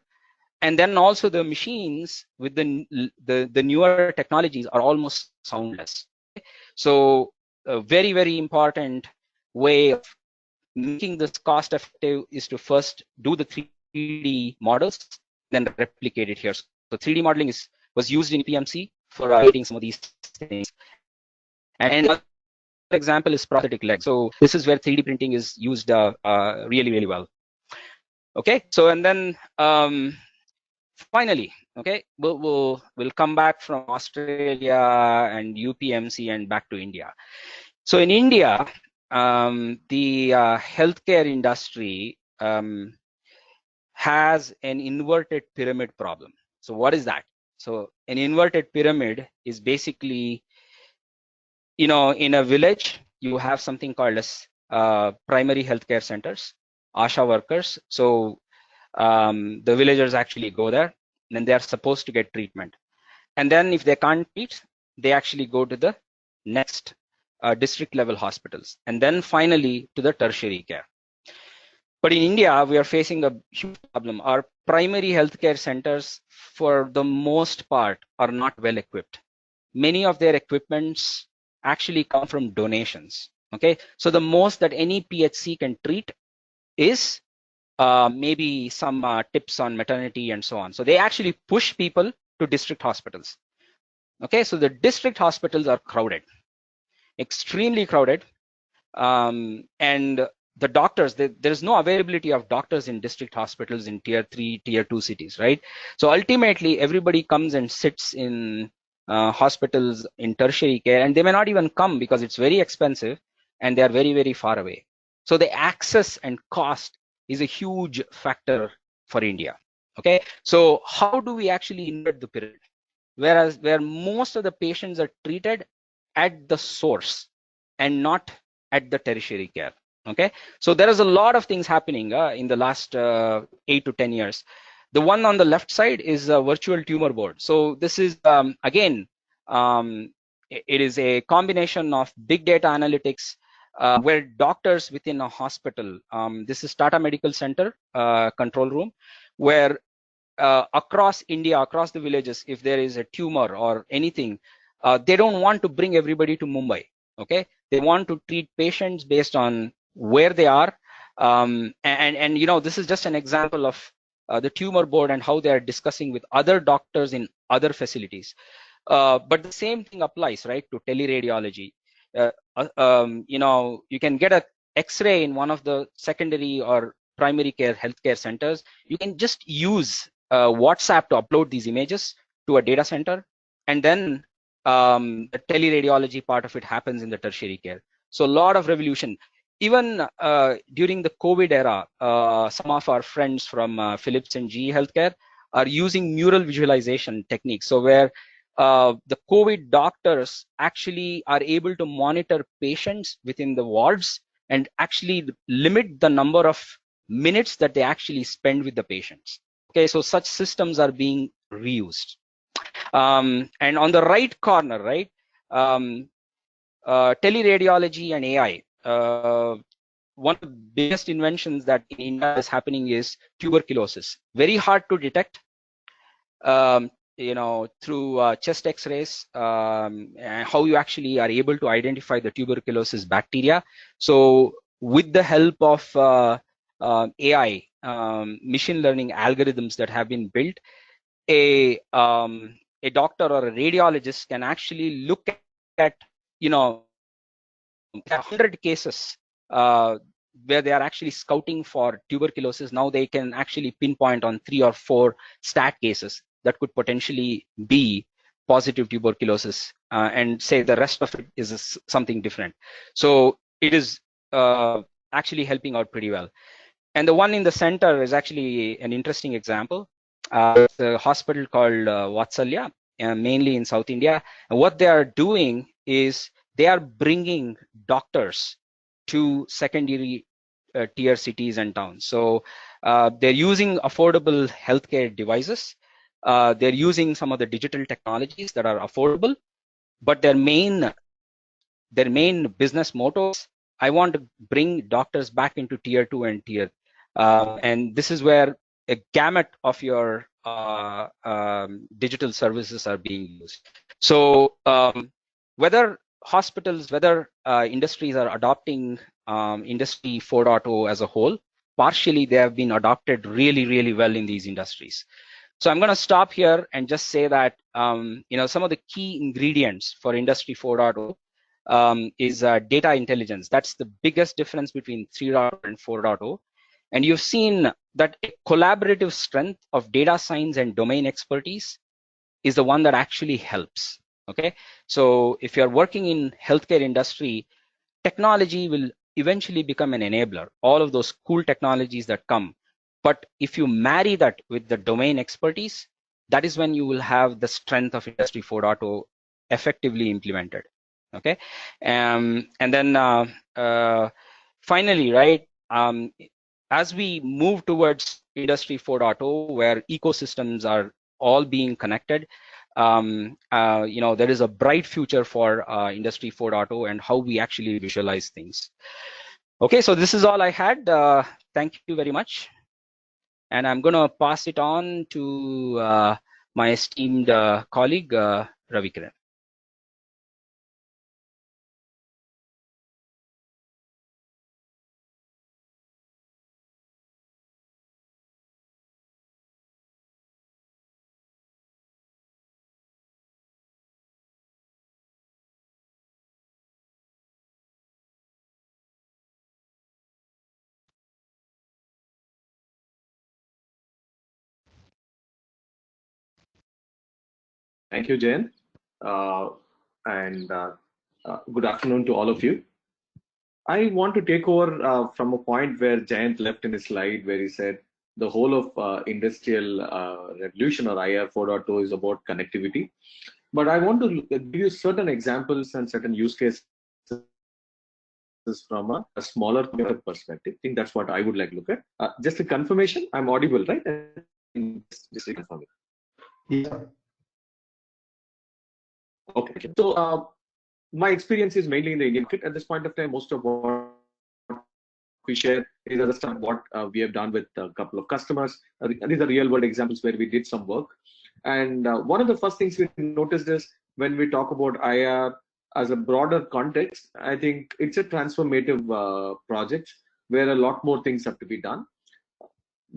And then also the machines with the newer technologies are almost soundless. So a very, very important way of making this cost effective is to first do the 3D models, then replicate it here. So 3D modeling was used in PMC for creating some of these things. And another example is prosthetic leg. So this is where 3D printing is used really, really well. Okay, so and then finally, okay, we'll come back from Australia and UPMC and back to India. So in India, the healthcare industry has an inverted pyramid problem. So what is that? So an inverted pyramid is basically, in a village, you have something called as primary healthcare centers, ASHA workers. So the villagers actually go there, and then they are supposed to get treatment. And then if they can't treat, they actually go to the next district level hospitals, and then finally to the tertiary care. But in India, we are facing a huge problem. Our primary healthcare centers, for the most part, are not well equipped. Many of their equipments actually come from donations. Okay, so the most that any PHC can treat is maybe some tips on maternity and so on. So they actually push people to district hospitals. Okay, so the district hospitals are crowded, extremely crowded, and the doctors, there's no availability of doctors in district hospitals in tier 3, tier 2 cities, right? So ultimately, everybody comes and sits in hospitals in tertiary care, and they may not even come because it's very expensive and they are very, very far away. So the access and cost is a huge factor for India. Okay, so how do we actually invert the pyramid? Where most of the patients are treated at the source and not at the tertiary care. Okay, so there is a lot of things happening in the last 8 to 10 years. The one on the left side is a virtual tumor board. So this is again, it is a combination of big data analytics where doctors within a hospital, this is Tata Medical Center control room, where across India, across the villages, if there is a tumor or anything, they don't want to bring everybody to Mumbai. Okay, they want to treat patients based on where they are, and you know, this is just an example of the tumor board and how they are discussing with other doctors in other facilities. But the same thing applies, right, to teleradiology. You know, you can get a X-ray in one of the secondary or primary care healthcare centers. You can just use WhatsApp to upload these images to a data center, and then the teleradiology part of it happens in the tertiary care. So a lot of revolution. Even during the COVID era, some of our friends from Philips and GE Healthcare are using neural visualization techniques. So where the COVID doctors actually are able to monitor patients within the wards and actually limit the number of minutes that they actually spend with the patients. Okay, so such systems are being reused. And on the right corner, right, teleradiology and AI. One of the biggest inventions that in India is happening is tuberculosis. Very hard to detect, you know, through chest X-rays, and how you actually are able to identify the tuberculosis bacteria. So with the help of AI, machine learning algorithms that have been built, a doctor or a radiologist can actually look at, you know, 100 cases where they are actually scouting for tuberculosis. Now they can actually pinpoint on 3 or 4 stat cases that could potentially be positive tuberculosis, and say the rest of it is something different. So it is actually helping out pretty well. And the one in the center is actually an interesting example. It's a hospital called Vatsalya, mainly in South India. And what they are doing is they are bringing doctors to secondary tier cities and towns. So they're using affordable healthcare devices. They're using some of the digital technologies that are affordable, but their main business motto is, I want to bring doctors back into tier 2 and tier. And this is where a gamut of your digital services are being used. So whether hospitals, whether industries are adopting Industry 4.0 as a whole, partially they have been adopted really, really well in these industries. So I'm going to stop here and just say that you know, some of the key ingredients for Industry 4.0 is data intelligence. That's the biggest difference between 3.0 and 4.0. And you've seen that a collaborative strength of data science and domain expertise is the one that actually helps. Okay, so if you're working in healthcare industry, technology will eventually become an enabler, all of those cool technologies that come. But if you marry that with the domain expertise, that is when you will have the strength of Industry 4.0 effectively implemented. Okay, and then finally, right, as we move towards Industry 4.0, where ecosystems are all being connected, you know, there is a bright future for Industry 4.0 and how we actually visualize things. Okay, so this is all I had. Thank you very much. And I'm going to pass it on to my esteemed colleague, Ravikiran. Thank you, Jayanth. And good afternoon to all of you. I want to take over from a point where Jayanth left in his slide, where he said the whole of industrial revolution, or IR 4.0, is about connectivity. But I want to give you certain examples and certain use cases from a smaller perspective. I think that's what I would like to look at. Just a confirmation, I'm audible, right? Just reconfirming. Yes, sir. Okay. So my experience is mainly in the Indian market. At this point of time, most of what we share is other stuff what we have done with a couple of customers. These are real world examples where we did some work. And one of the first things we noticed is when we talk about IR as a broader context, I think it's a transformative project where a lot more things have to be done.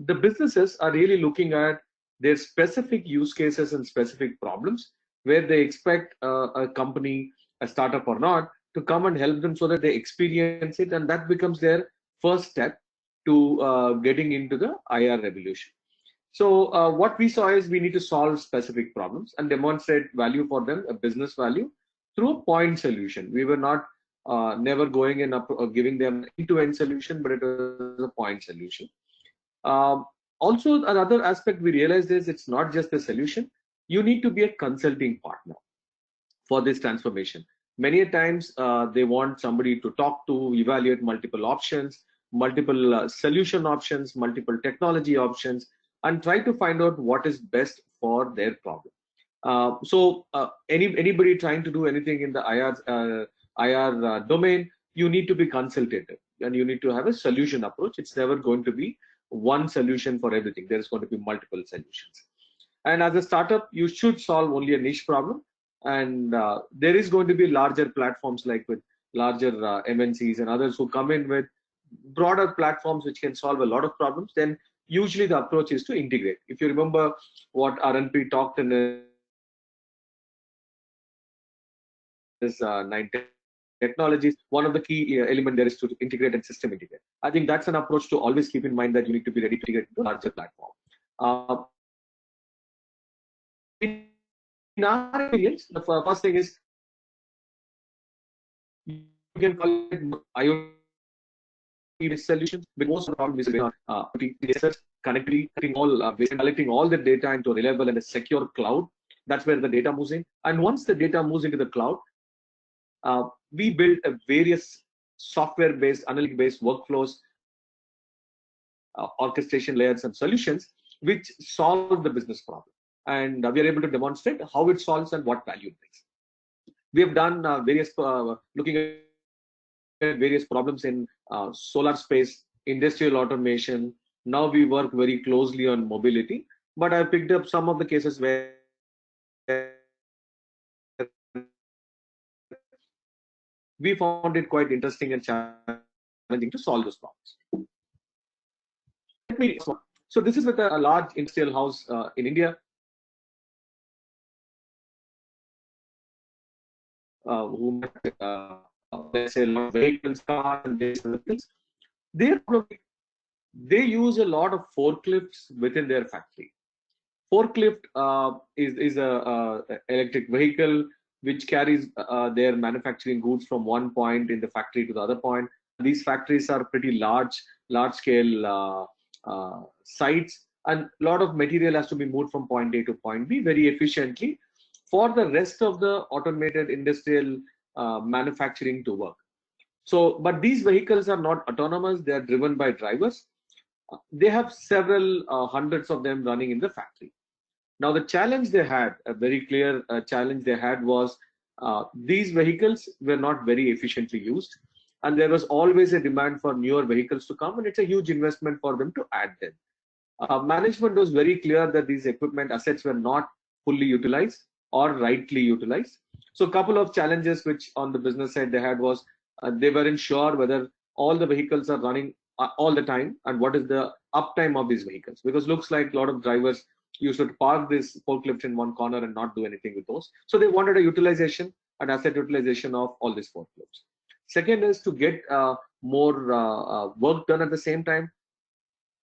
The businesses are really looking at their specific use cases and specific problems where they expect a company, a startup or not, to come and help them so that they experience it, and that becomes their first step to getting into the IR revolution. So what we saw is we need to solve specific problems and demonstrate value for them, a business value, through a point solution. We were not never going in giving them an end-to-end solution, but it was a point solution. Also, another aspect we realized is it's not just the solution. You need to be a consulting partner for this transformation. Many a times they want somebody to talk to, evaluate multiple options, multiple solution options, multiple technology options, and try to find out what is best for their problem. Anybody trying to do anything in the IR domain, you need to be consultative and you need to have a solution approach. It's never going to be one solution for everything. There's going to be multiple solutions. And as a startup, you should solve only a niche problem. And there is going to be larger platforms like with larger MNCs and others who come in with broader platforms which can solve a lot of problems. Then usually the approach is to integrate. If you remember what RNP talked in his 9 technologies, one of the key element there is to integrate and system integrate. I think that's an approach to always keep in mind, that you need to be ready to integrate into a larger platform. In our experience, the first thing is you can call it IoT solutions, but most of the problem is connectivity, collecting all the data into a reliable and a secure cloud. That's where the data moves in. And once the data moves into the cloud, we build a various software-based, analytic-based workflows, orchestration layers and solutions which solve the business problem. And we are able to demonstrate how it solves and what value it brings. We have done looking at various problems in solar space, industrial automation. Now we work very closely on mobility, but I picked up some of the cases where we found it quite interesting and challenging to solve those problems. So this is with a large industrial house in India. Who let's say vehicles, cars, and vehicles. They use a lot of forklifts within their factory. Forklift is a electric vehicle which carries their manufacturing goods from one point in the factory to the other point. These factories are pretty large scale sites, and a lot of material has to be moved from point A to point B very efficiently for the rest of the automated industrial manufacturing to work. So, but these vehicles are not autonomous, they are driven by drivers. They have several hundreds of them running in the factory. Now, the challenge they had, a very clear challenge they had was these vehicles were not very efficiently used, and there was always a demand for newer vehicles to come, and it's a huge investment for them to add them. Management was very clear that these equipment assets were not fully utilized or rightly utilized. So a couple of challenges which on the business side they had was they weren't sure whether all the vehicles are running all the time and what is the uptime of these vehicles, because looks like a lot of drivers used to park this forklift in one corner and not do anything with those. So they wanted a utilization and asset utilization of all these forklifts. Second is to get more work done at the same time.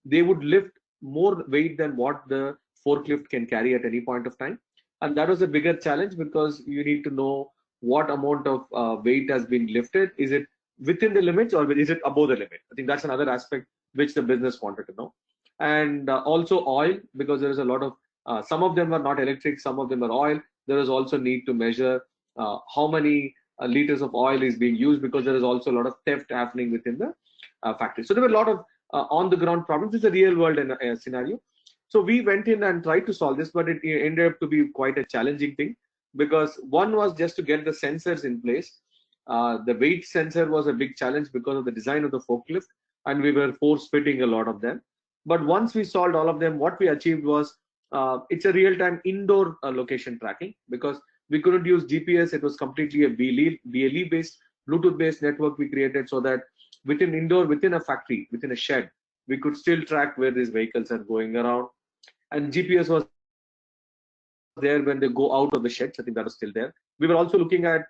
They would lift more weight than what the forklift can carry at any point of time. And that was a bigger challenge because you need to know what amount of weight has been lifted. Is it within the limits or is it above the limit? I think that's another aspect which the business wanted to know. And also oil, because there is a lot of, some of them are not electric, some of them are oil. There is also need to measure how many liters of oil is being used, because there is also a lot of theft happening within the factory. So there were a lot of on the ground problems. It's a real world scenario. So we went in and tried to solve this, but it ended up to be quite a challenging thing, because one was just to get the sensors in place. The weight sensor was a big challenge because of the design of the forklift, and we were force fitting a lot of them. But once we solved all of them, what we achieved was it's a real-time indoor location tracking, because we couldn't use GPS. It was completely a BLE based, Bluetooth based network we created, so that within a factory, within a shed, we could still track where these vehicles are going around. And GPS was there when they go out of the sheds. I think that was still there. We were also looking at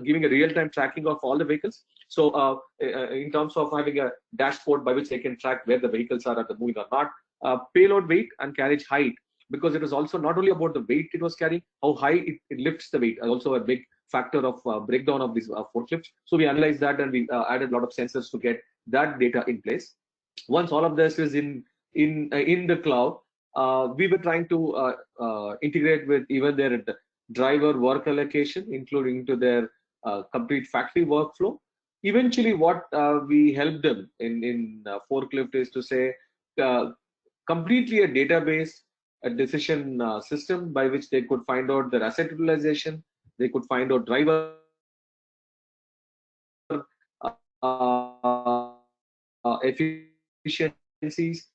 giving a real-time tracking of all the vehicles. So in terms of having a dashboard by which they can track where the vehicles are moving or not, payload weight and carriage height, because it was also not only about the weight it was carrying, how high it lifts the weight, also a big factor of breakdown of these forklifts. So we analyzed that, and we added a lot of sensors to get that data in place. Once all of this is in the cloud, we were trying to integrate with even their driver work allocation, including to their complete factory workflow. Eventually, what we helped them in forklift is to say completely a database, a decision system by which they could find out their asset utilization, they could find out driver efficiencies,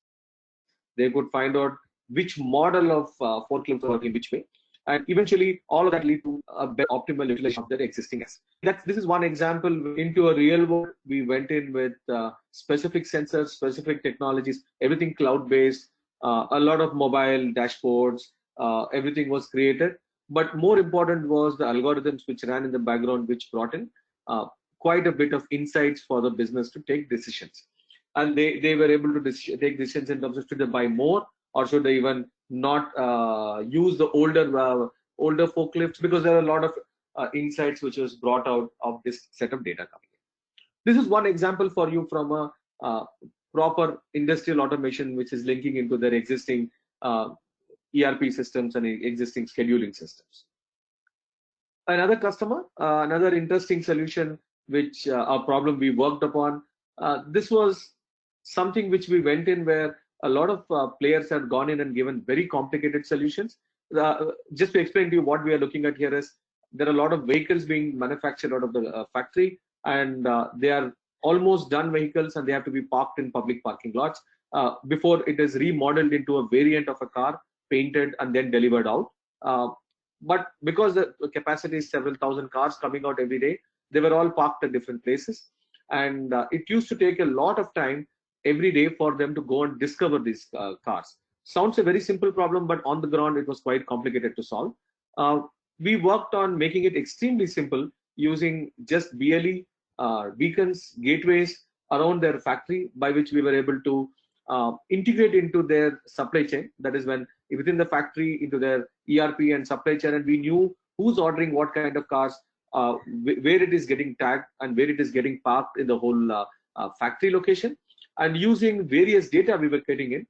they could find out which model of forklift are working which way, and eventually all of that lead to a better optimal utilization of their existing assets. This is one example into a real world. We went in with specific sensors, specific technologies, everything cloud-based, a lot of mobile dashboards, everything was created. But more important was the algorithms which ran in the background, which brought in quite a bit of insights for the business to take decisions. And they were able to take decisions in terms of should they buy more, or should they even not use the older forklifts, because there are a lot of insights which was brought out of this set of data coming in. This is one example for you from a proper industrial automation which is linking into their existing ERP systems and existing scheduling systems. Another customer, another interesting solution which a problem we worked upon. This was something which we went in where a lot of players had gone in and given very complicated solutions. Just to explain to you what we are looking at here is, there are a lot of vehicles being manufactured out of the factory, and they are almost done vehicles, and they have to be parked in public parking lots before it is remodeled into a variant of a car, painted and then delivered out. But because the capacity is several thousand cars coming out every day, they were all parked at different places, and it used to take a lot of time every day for them to go and discover these cars. Sounds a very simple problem, but on the ground it was quite complicated to solve. We worked on making it extremely simple using just BLE beacons, gateways around their factory, by which we were able to integrate into their supply chain. That is, when within the factory into their ERP and supply chain, and we knew who's ordering what kind of cars, where it is getting tagged, and where it is getting parked in the whole factory location. And using various data we were getting in,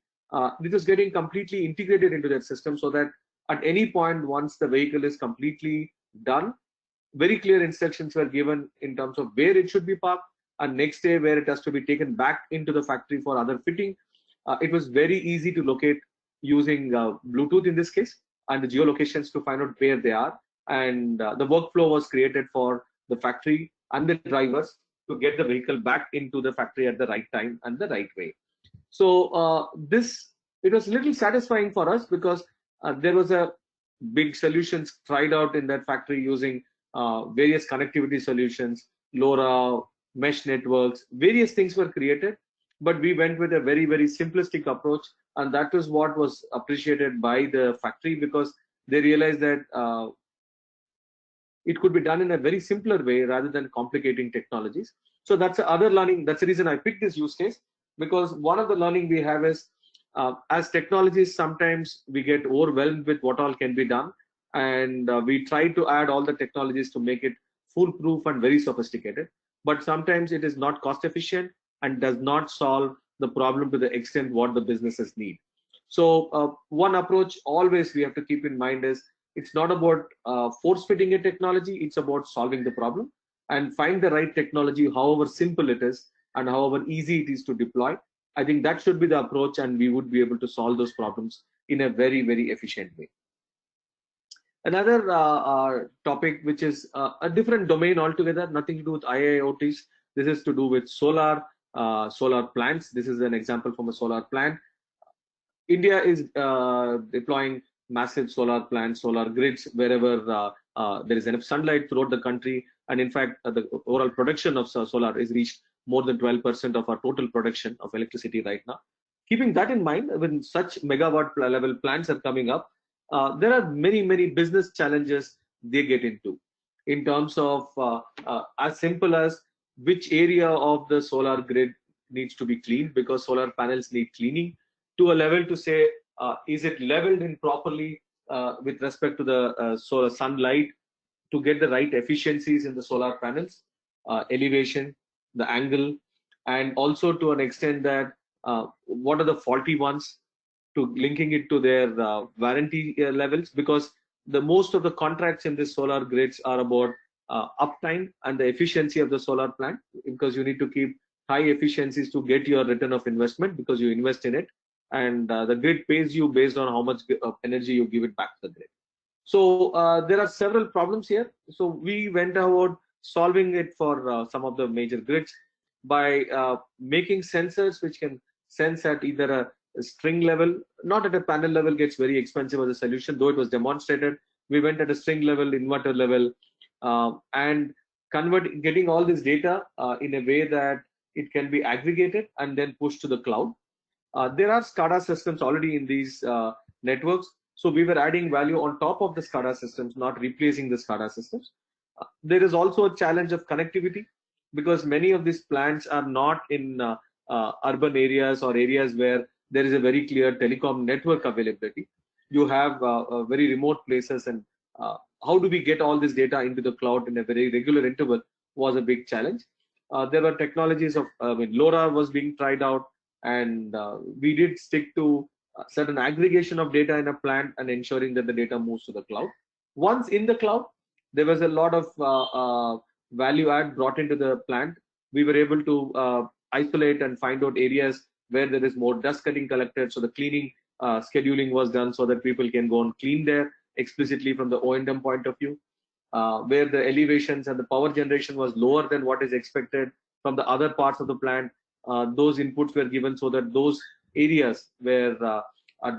this was getting completely integrated into that system, so that at any point, once the vehicle is completely done, very clear instructions were given in terms of where it should be parked, and next day where it has to be taken back into the factory for other fitting. It was very easy to locate using Bluetooth in this case, and the geolocations to find out where they are. And the workflow was created for the factory and the drivers to get the vehicle back into the factory at the right time and the right way. So it was a little satisfying for us, because there was a big solutions tried out in that factory using various connectivity solutions, LoRa, mesh networks, various things were created, but we went with a very, very simplistic approach, and that was what was appreciated by the factory, because they realized that it could be done in a very simpler way rather than complicating technologies. So that's the other learning. That's the reason I picked this use case, because one of the learning we have is, as technologies, sometimes we get overwhelmed with what all can be done, and we try to add all the technologies to make it foolproof and very sophisticated, but sometimes it is not cost efficient and does not solve the problem to the extent what the businesses need. So one approach always we have to keep in mind is, It's not about force fitting a technology. It's about solving the problem and find the right technology, however simple it is and however easy it is to deploy. I think that should be the approach, and we would be able to solve those problems in a very, very efficient way. Another topic, which is a different domain altogether, nothing to do with IIoTs. This is to do with solar plants. This is an example from a solar plant. India is deploying massive solar plants, solar grids wherever there is enough sunlight throughout the country. And in fact, the overall production of solar is reached more than 12% of our total production of electricity right now. Keeping that in mind, when such megawatt level plants are coming up, there are many, many business challenges they get into in terms of as simple as which area of the solar grid needs to be cleaned, because solar panels need cleaning, to a level to say, is it leveled in properly with respect to the solar sunlight to get the right efficiencies in the solar panels, elevation, the angle, and also to an extent that what are the faulty ones, to linking it to their warranty levels, because the most of the contracts in this solar grids are about uptime and the efficiency of the solar plant, because you need to keep high efficiencies to get your return of investment, because you invest in it, and the grid pays you based on how much energy you give it back to the grid. So there are several problems here. So we went about solving it for some of the major grids by making sensors which can sense at either a string level, not at a panel level, gets very expensive as a solution, though it was demonstrated. We went at a string level, inverter level, and getting all this data in a way that it can be aggregated and then pushed to the cloud. There are SCADA systems already in these networks, so we were adding value on top of the SCADA systems, not replacing the SCADA systems. There is also a challenge of connectivity, because many of these plants are not in urban areas or areas where there is a very clear telecom network availability. You have very remote places, and how do we get all this data into the cloud in a very regular interval was a big challenge. There were technologies of LoRa was being tried out, and we did stick to certain aggregation of data in a plant and ensuring that the data moves to the cloud. Once in the cloud, there was a lot of value add brought into the plant. We were able to isolate and find out areas where there is more dust getting collected, so the cleaning scheduling was done so that people can go and clean there explicitly from the O&M point of view. Where the elevations and the power generation was lower than what is expected from the other parts of the plant, those inputs were given so that those areas where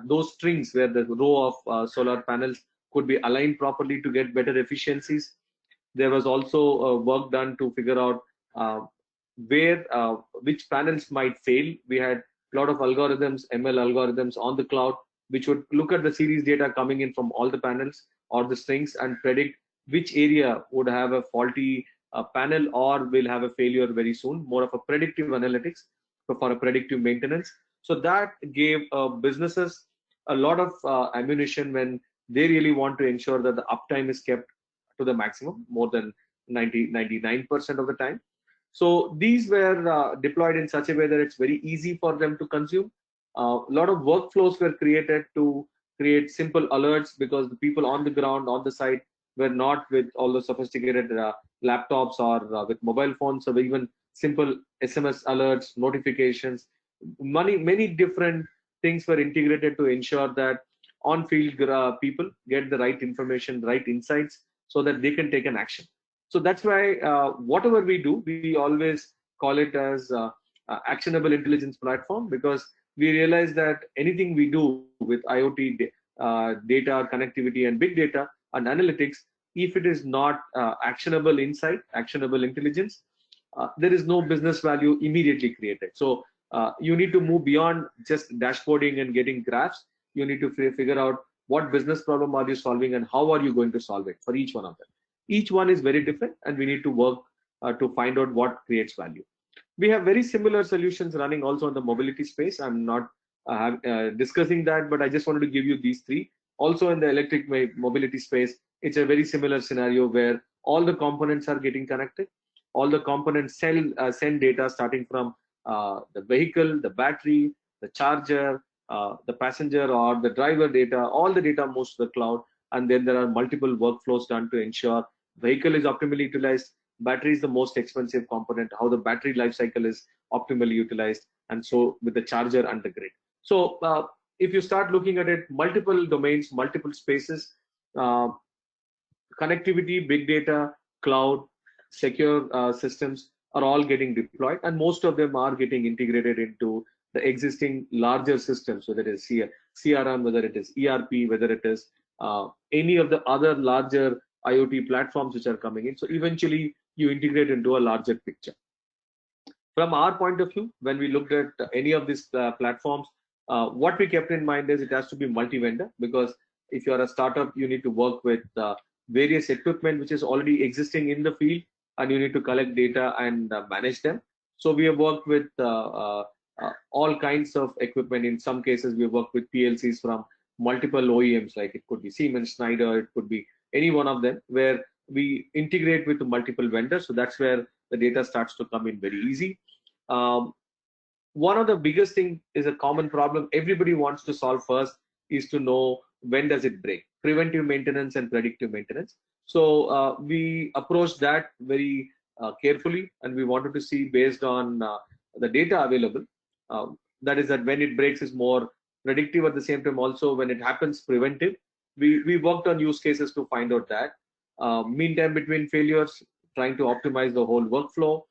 those strings where the row of solar panels could be aligned properly to get better efficiencies. There was also work done to figure out where which panels might fail. We had a lot of algorithms, ML algorithms on the cloud, which would look at the series data coming in from all the panels or the strings and predict which area would have a faulty panel or will have a failure very soon. More of a predictive analytics for a predictive maintenance. So that gave businesses a lot of ammunition when they really want to ensure that the uptime is kept to the maximum, more than 99% of the time. So these were deployed in such a way that it's very easy for them to consume. A lot of workflows were created to create simple alerts, because the people on the ground, on the site, were not with all the sophisticated laptops or with mobile phones. So even simple SMS alerts, notifications, many different things were integrated to ensure that on-field people get the right information, right insights, so that they can take an action. So that's why whatever we do, we always call it as actionable intelligence platform, because we realize that anything we do with IoT data, connectivity, and big data and analytics, if it is not actionable insight, actionable intelligence, there is no business value immediately created. So you need to move beyond just dashboarding and getting graphs. You need to figure out what business problem are you solving and how are you going to solve it for each one of them. Each one is very different, and we need to work to find out what creates value. We have very similar solutions running also in the mobility space. I'm not discussing that, but I just wanted to give you these three. Also in the electric mobility space, it's a very similar scenario where all the components are getting connected. All the components send data starting from the vehicle, the battery, the charger, the passenger or the driver data. All the data moves to the cloud, and then there are multiple workflows done to ensure vehicle is optimally utilized. Battery is the most expensive component, how the battery life cycle is optimally utilized, and so with the charger and the grid. So if you start looking at it, multiple domains, multiple spaces, uh, connectivity, big data, cloud, secure systems are all getting deployed, and most of them are getting integrated into the existing larger systems, whether it is CRM, whether it is ERP, whether it is any of the other larger IoT platforms which are coming in. So eventually you integrate into a larger picture. From our point of view, when we looked at any of these platforms, what we kept in mind is it has to be multi-vendor, because if you are a startup, you need to work with various equipment which is already existing in the field, and you need to collect data and manage them. So we have worked with all kinds of equipment. In some cases, we have worked with PLCs from multiple OEMs, like it could be Siemens, Schneider, it could be any one of them, where we integrate with multiple vendors. So that's where the data starts to come in very easy. One of the biggest thing is a common problem everybody wants to solve first is to know when does it break, preventive maintenance and predictive maintenance. So we approached that very carefully, and we wanted to see based on the data available, that is that when it breaks is more predictive, at the same time also when it happens preventive. We worked on use cases to find out that meantime between failures, trying to optimize the whole workflow,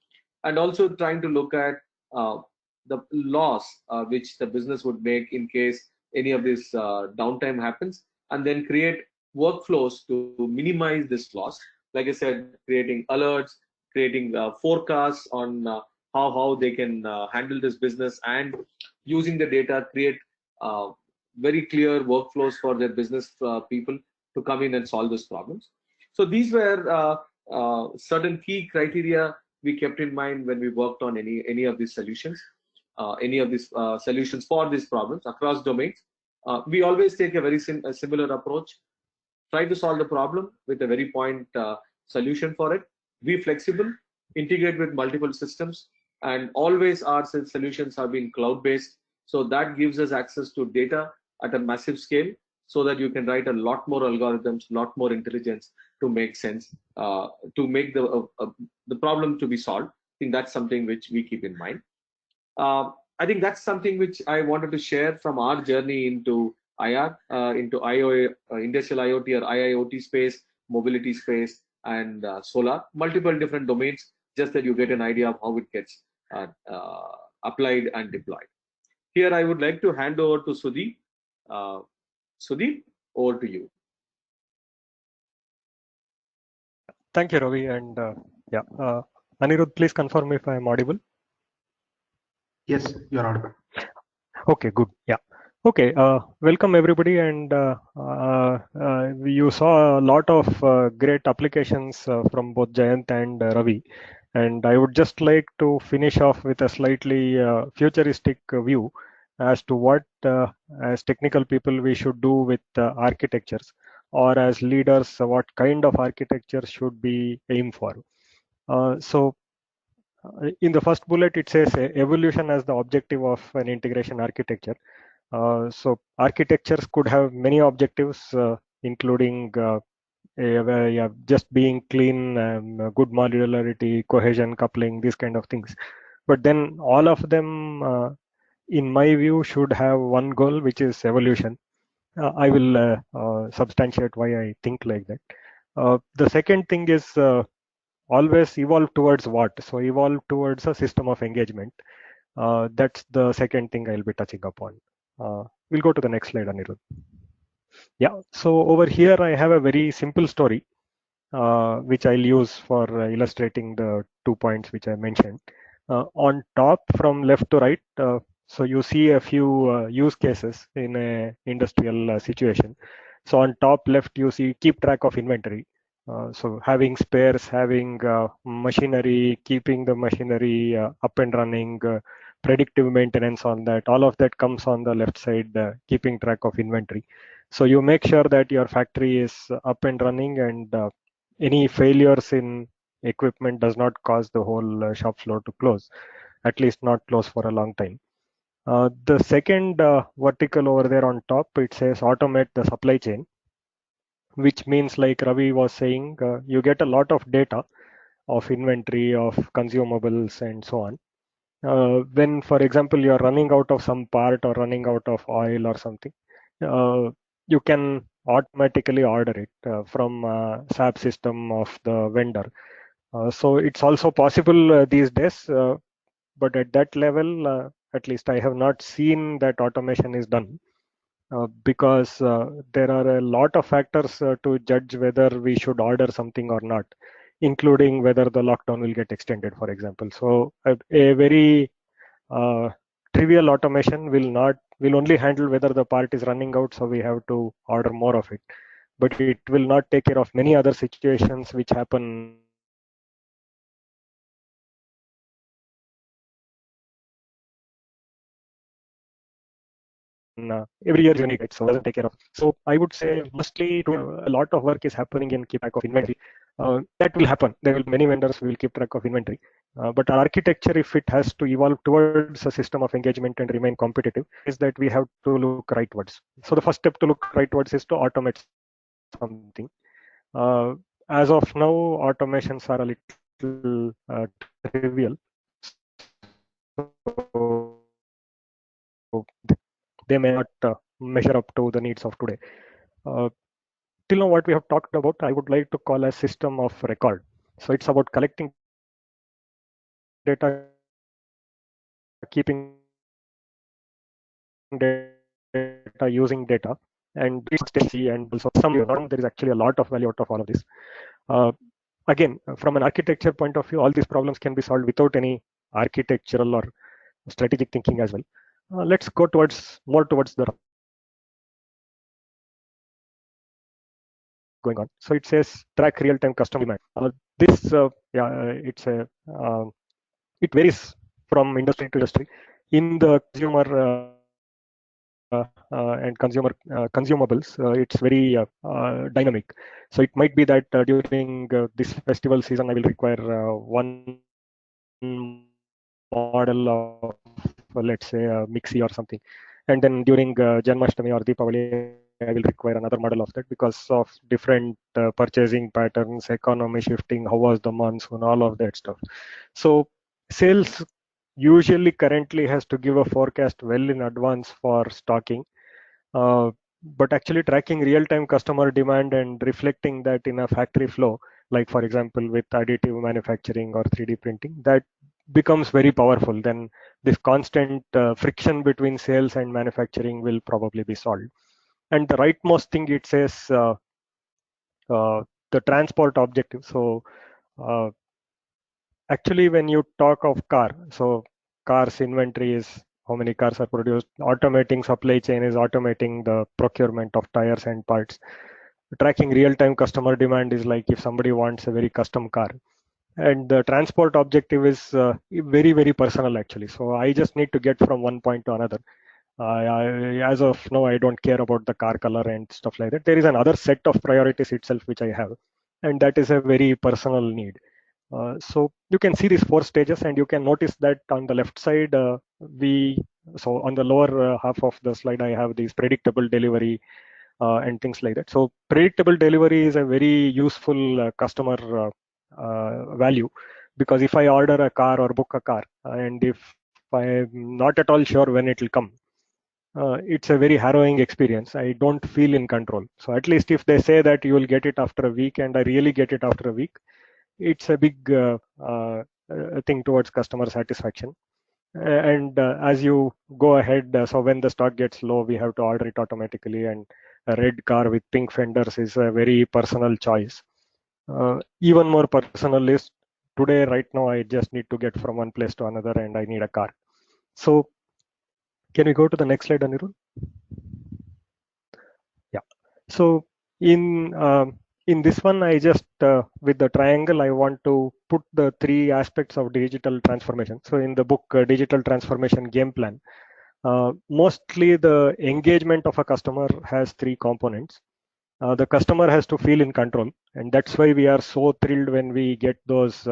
and also trying to look at the loss which the business would make in case any of this downtime happens, and then create workflows to minimize this loss. Like I said, creating alerts, creating forecasts on how they can handle this business, and using the data, create very clear workflows for their business people to come in and solve those problems. So these were certain key criteria we kept in mind when we worked on any of these solutions, solutions for these problems across domains. We always take a very similar approach, try to solve the problem with a very point solution for it, be flexible, integrate with multiple systems, and always our solutions have been cloud-based. So that gives us access to data at a massive scale, so that you can write a lot more algorithms, lot more intelligence to make sense, to make the problem to be solved. I think that's something which we keep in mind. I think that's something which I wanted to share from our journey into IR, into industrial IoT or IIoT space, mobility space, and solar, multiple different domains, just that you get an idea of how it gets applied and deployed. Here, I would like to hand over to Sudeep. Sudeep, over to you. Thank you, Ravi. And Anirudh, please confirm if I am audible. Yes, you're audible. Okay, good. Yeah. Okay. Welcome everybody. And you saw a lot of great applications from both Jayanth and Ravi. And I would just like to finish off with a slightly futuristic view as to what, as technical people, we should do with architectures, or as leaders, what kind of architecture should be aimed for. So in the first bullet, it says evolution as the objective of an integration architecture. So architectures could have many objectives, including just being clean, good modularity, cohesion, coupling, these kind of things. But then all of them, in my view, should have one goal, which is evolution. I will substantiate why I think like that. The second thing is always evolve towards what? So evolve towards a system of engagement. That's the second thing I'll be touching upon. We'll go to the next slide, Anirudh. Yeah, so over here I have a very simple story, which I'll use for illustrating the 2 points which I mentioned. On top from left to right, so you see a few use cases in a industrial situation. So on top left, you see keep track of inventory. So having spares, having machinery, keeping the machinery up and running, predictive maintenance on that, all of that comes on the left side, keeping track of inventory. So you make sure that your factory is up and running, and any failures in equipment does not cause the whole shop floor to close, at least not close for a long time. The second vertical over there on top, it says automate the supply chain. which means, like Ravi was saying, you get a lot of data of inventory, of consumables, and so on. When, for example, you're running out of some part or running out of oil or something, you can automatically order it from SAP system of the vendor. So it's also possible these days, but at that level, at least I have not seen that automation is done. Because there are a lot of factors to judge whether we should order something or not, including whether the lockdown will get extended, for example. So a very trivial automation will only handle whether the part is running out, so we have to order more of it. But it will not take care of many other situations which happen every year is unique, right? So it doesn't take care of. So I would say mostly a lot of work is happening in keep track of inventory. That will happen. There will be many vendors who will keep track of inventory. But our architecture, if it has to evolve towards a system of engagement and remain competitive, is that we have to look rightwards. So the first step to look rightwards is to automate something. As of now, automations are a little trivial. So they may not measure up to the needs of today. Till now, what we have talked about, I would like to call a system of record. So it's about collecting data, keeping data, using data, and consistency, and also there is actually a lot of value out of all of this. Again, from an architecture point of view, all these problems can be solved without any architectural or strategic thinking as well. Let's go more towards the going on. So it says track real-time customer demand. It varies from industry to industry. In the consumer and consumables, it's very dynamic. So it might be that during this festival season, I will require one model of, let's say, a mixie or something, and then during Janmashtami or Deepavali, I will require another model of that because of different purchasing patterns, economy shifting, how was the monsoon, all of that stuff. So sales usually currently has to give a forecast well in advance for stocking. But actually tracking real-time customer demand and reflecting that in a factory flow, like for example with additive manufacturing or 3D printing, that becomes very powerful. Then this constant friction between sales and manufacturing will probably be solved. And the rightmost thing it says the transport objective. So actually when you talk of car, so cars inventory is how many cars are produced. Automating supply chain is automating the procurement of tires and parts. Tracking real-time customer demand is like if somebody wants a very custom car. And the transport objective is very, very personal actually. So I just need to get from one point to another. As of now, I don't care about the car color and stuff like that. There is another set of priorities itself which I have, and that is a very personal need. So you can see these 4 stages, and you can notice that on the left side, so on the lower half of the slide, I have these predictable delivery and things like that. So predictable delivery is a very useful customer value, because if I order a car or book a car, and if I'm not at all sure when it will come, it's a very harrowing experience. I don't feel in control. So at least if they say that you will get it after a week and I really get it after a week, it's a big thing towards customer satisfaction. And as you go ahead, so when the stock gets low, we have to order it automatically, and a red car with pink fenders is a very personal choice. Even more personal is today, right now, I just need to get from one place to another and I need a car. So can we go to the next slide, Anirudh? Yeah. So in this one, I just, with the triangle, I want to put the 3 aspects of digital transformation. So in the book, Digital Transformation Game Plan, mostly the engagement of a customer has 3 components. The customer has to feel in control, and that's why we are so thrilled when we get those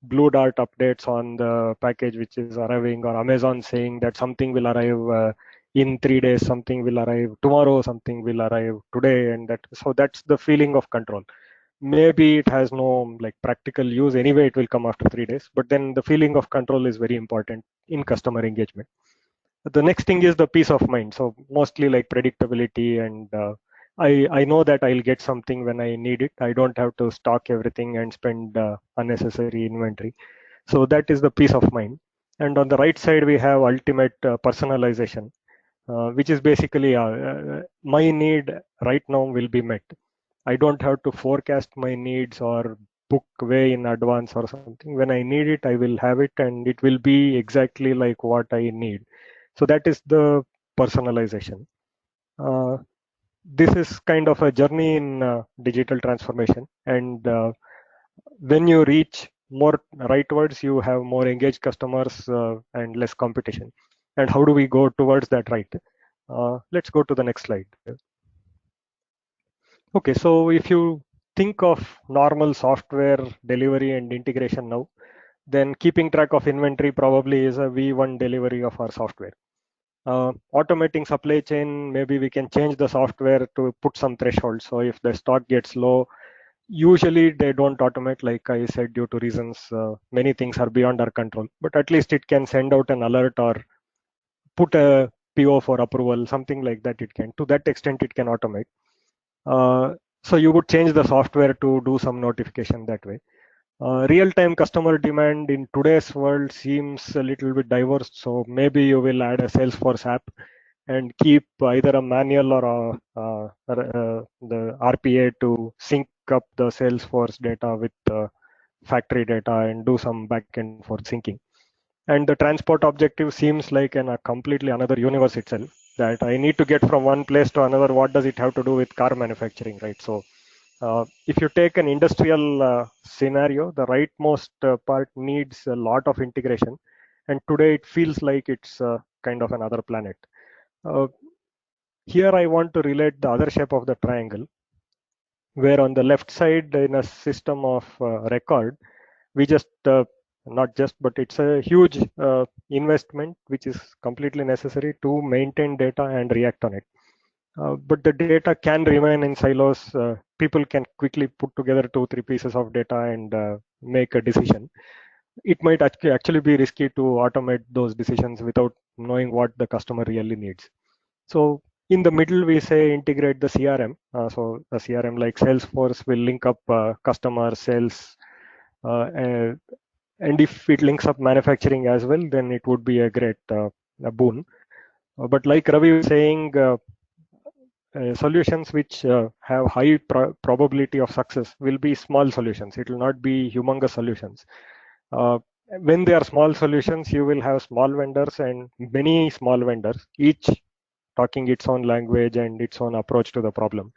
blue dart updates on the package which is arriving, or Amazon saying that something will arrive in 3 days something will arrive, tomorrow something will arrive today, and that's the feeling of control. Maybe it has no like practical use anyway, it will come after 3 days, but then the feeling of control is very important in customer engagement. The next thing is the peace of mind. So mostly like predictability, and I know that I'll get something when I need it. I don't have to stock everything and spend unnecessary inventory. So that is the peace of mind. And on the right side, we have ultimate personalization, which is basically my need right now will be met. I don't have to forecast my needs or book way in advance or something. When I need it, I will have it, and it will be exactly like what I need. So that is the personalization. This is kind of a journey in digital transformation, and when you reach more rightwards, you have more engaged customers and less competition. And how do we go towards that right? Let's go to the next slide. Okay, so if you think of normal software delivery and integration now, then keeping track of inventory probably is a V1 delivery of our software. Automating supply chain, maybe we can change the software to put some threshold. So if the stock gets low, usually they don't automate, like I said, due to reasons, many things are beyond our control, but at least it can send out an alert or put a PO for approval, something like that. It can, to that extent, it can automate. So you would change the software to do some notification that way. Real-time customer demand in today's world seems a little bit diverse. So maybe you will add a Salesforce app and keep either a manual or the RPA to sync up the Salesforce data with the factory data and do some back and forth syncing. And the transport objective seems like a completely another universe itself, that I need to get from one place to another. What does it have to do with car manufacturing, right? So if you take an industrial scenario, the rightmost part needs a lot of integration. And today it feels like it's kind of another planet. Here I want to relate the other shape of the triangle, where on the left side in a system of record, we just, not just, but it's a huge investment which is completely necessary to maintain data and react on it. But the data can remain in silos. People can quickly put together 2-3 pieces of data and make a decision. It might actually be risky to automate those decisions without knowing what the customer really needs. So in the middle, we say integrate the CRM. So a CRM like Salesforce will link up customer sales, and if it links up manufacturing as well, then it would be a great a boon. But like Ravi was saying, solutions which have high probability of success will be small solutions. It will not be humongous solutions. When they are small solutions, you will have small vendors and many small vendors, each talking its own language and its own approach to the problem.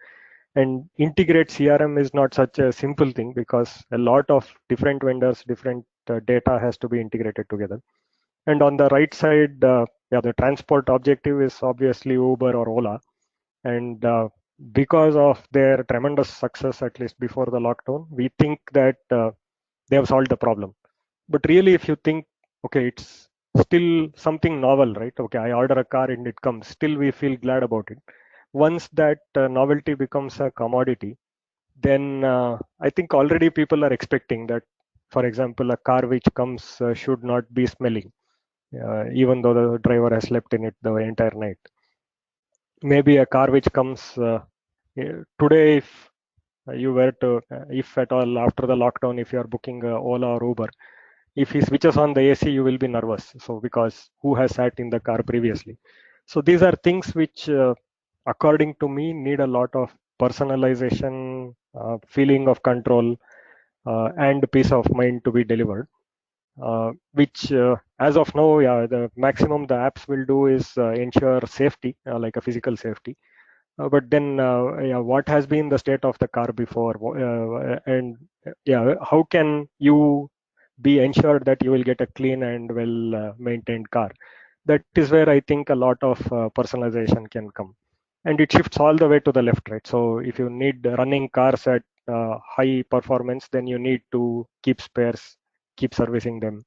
And integrate CRM is not such a simple thing, because a lot of different vendors, different data has to be integrated together. And on the right side, the transport objective is obviously Uber or Ola. And because of their tremendous success, at least before the lockdown, we think that they have solved the problem. But really, if you think, okay, it's still something novel, right? Okay, I order a car and it comes. Still, we feel glad about it. Once that novelty becomes a commodity, then I think already people are expecting that, for example, a car which comes should not be smelling, even though the driver has slept in it the entire night. Maybe a car which comes today, if you were to, if at all after the lockdown, if you are booking Ola or Uber, if he switches on the AC, you will be nervous. So because who has sat in the car previously? So these are things which, according to me, need a lot of personalization, feeling of control, and peace of mind to be delivered. Which as of now, the maximum the apps will do is ensure safety, like a physical safety. But then, what has been the state of the car before, and how can you be ensured that you will get a clean and well maintained car? That is where I think a lot of personalization can come, and it shifts all the way to the left, right? So if you need running cars at high performance, then you need to keep spares, keep servicing them,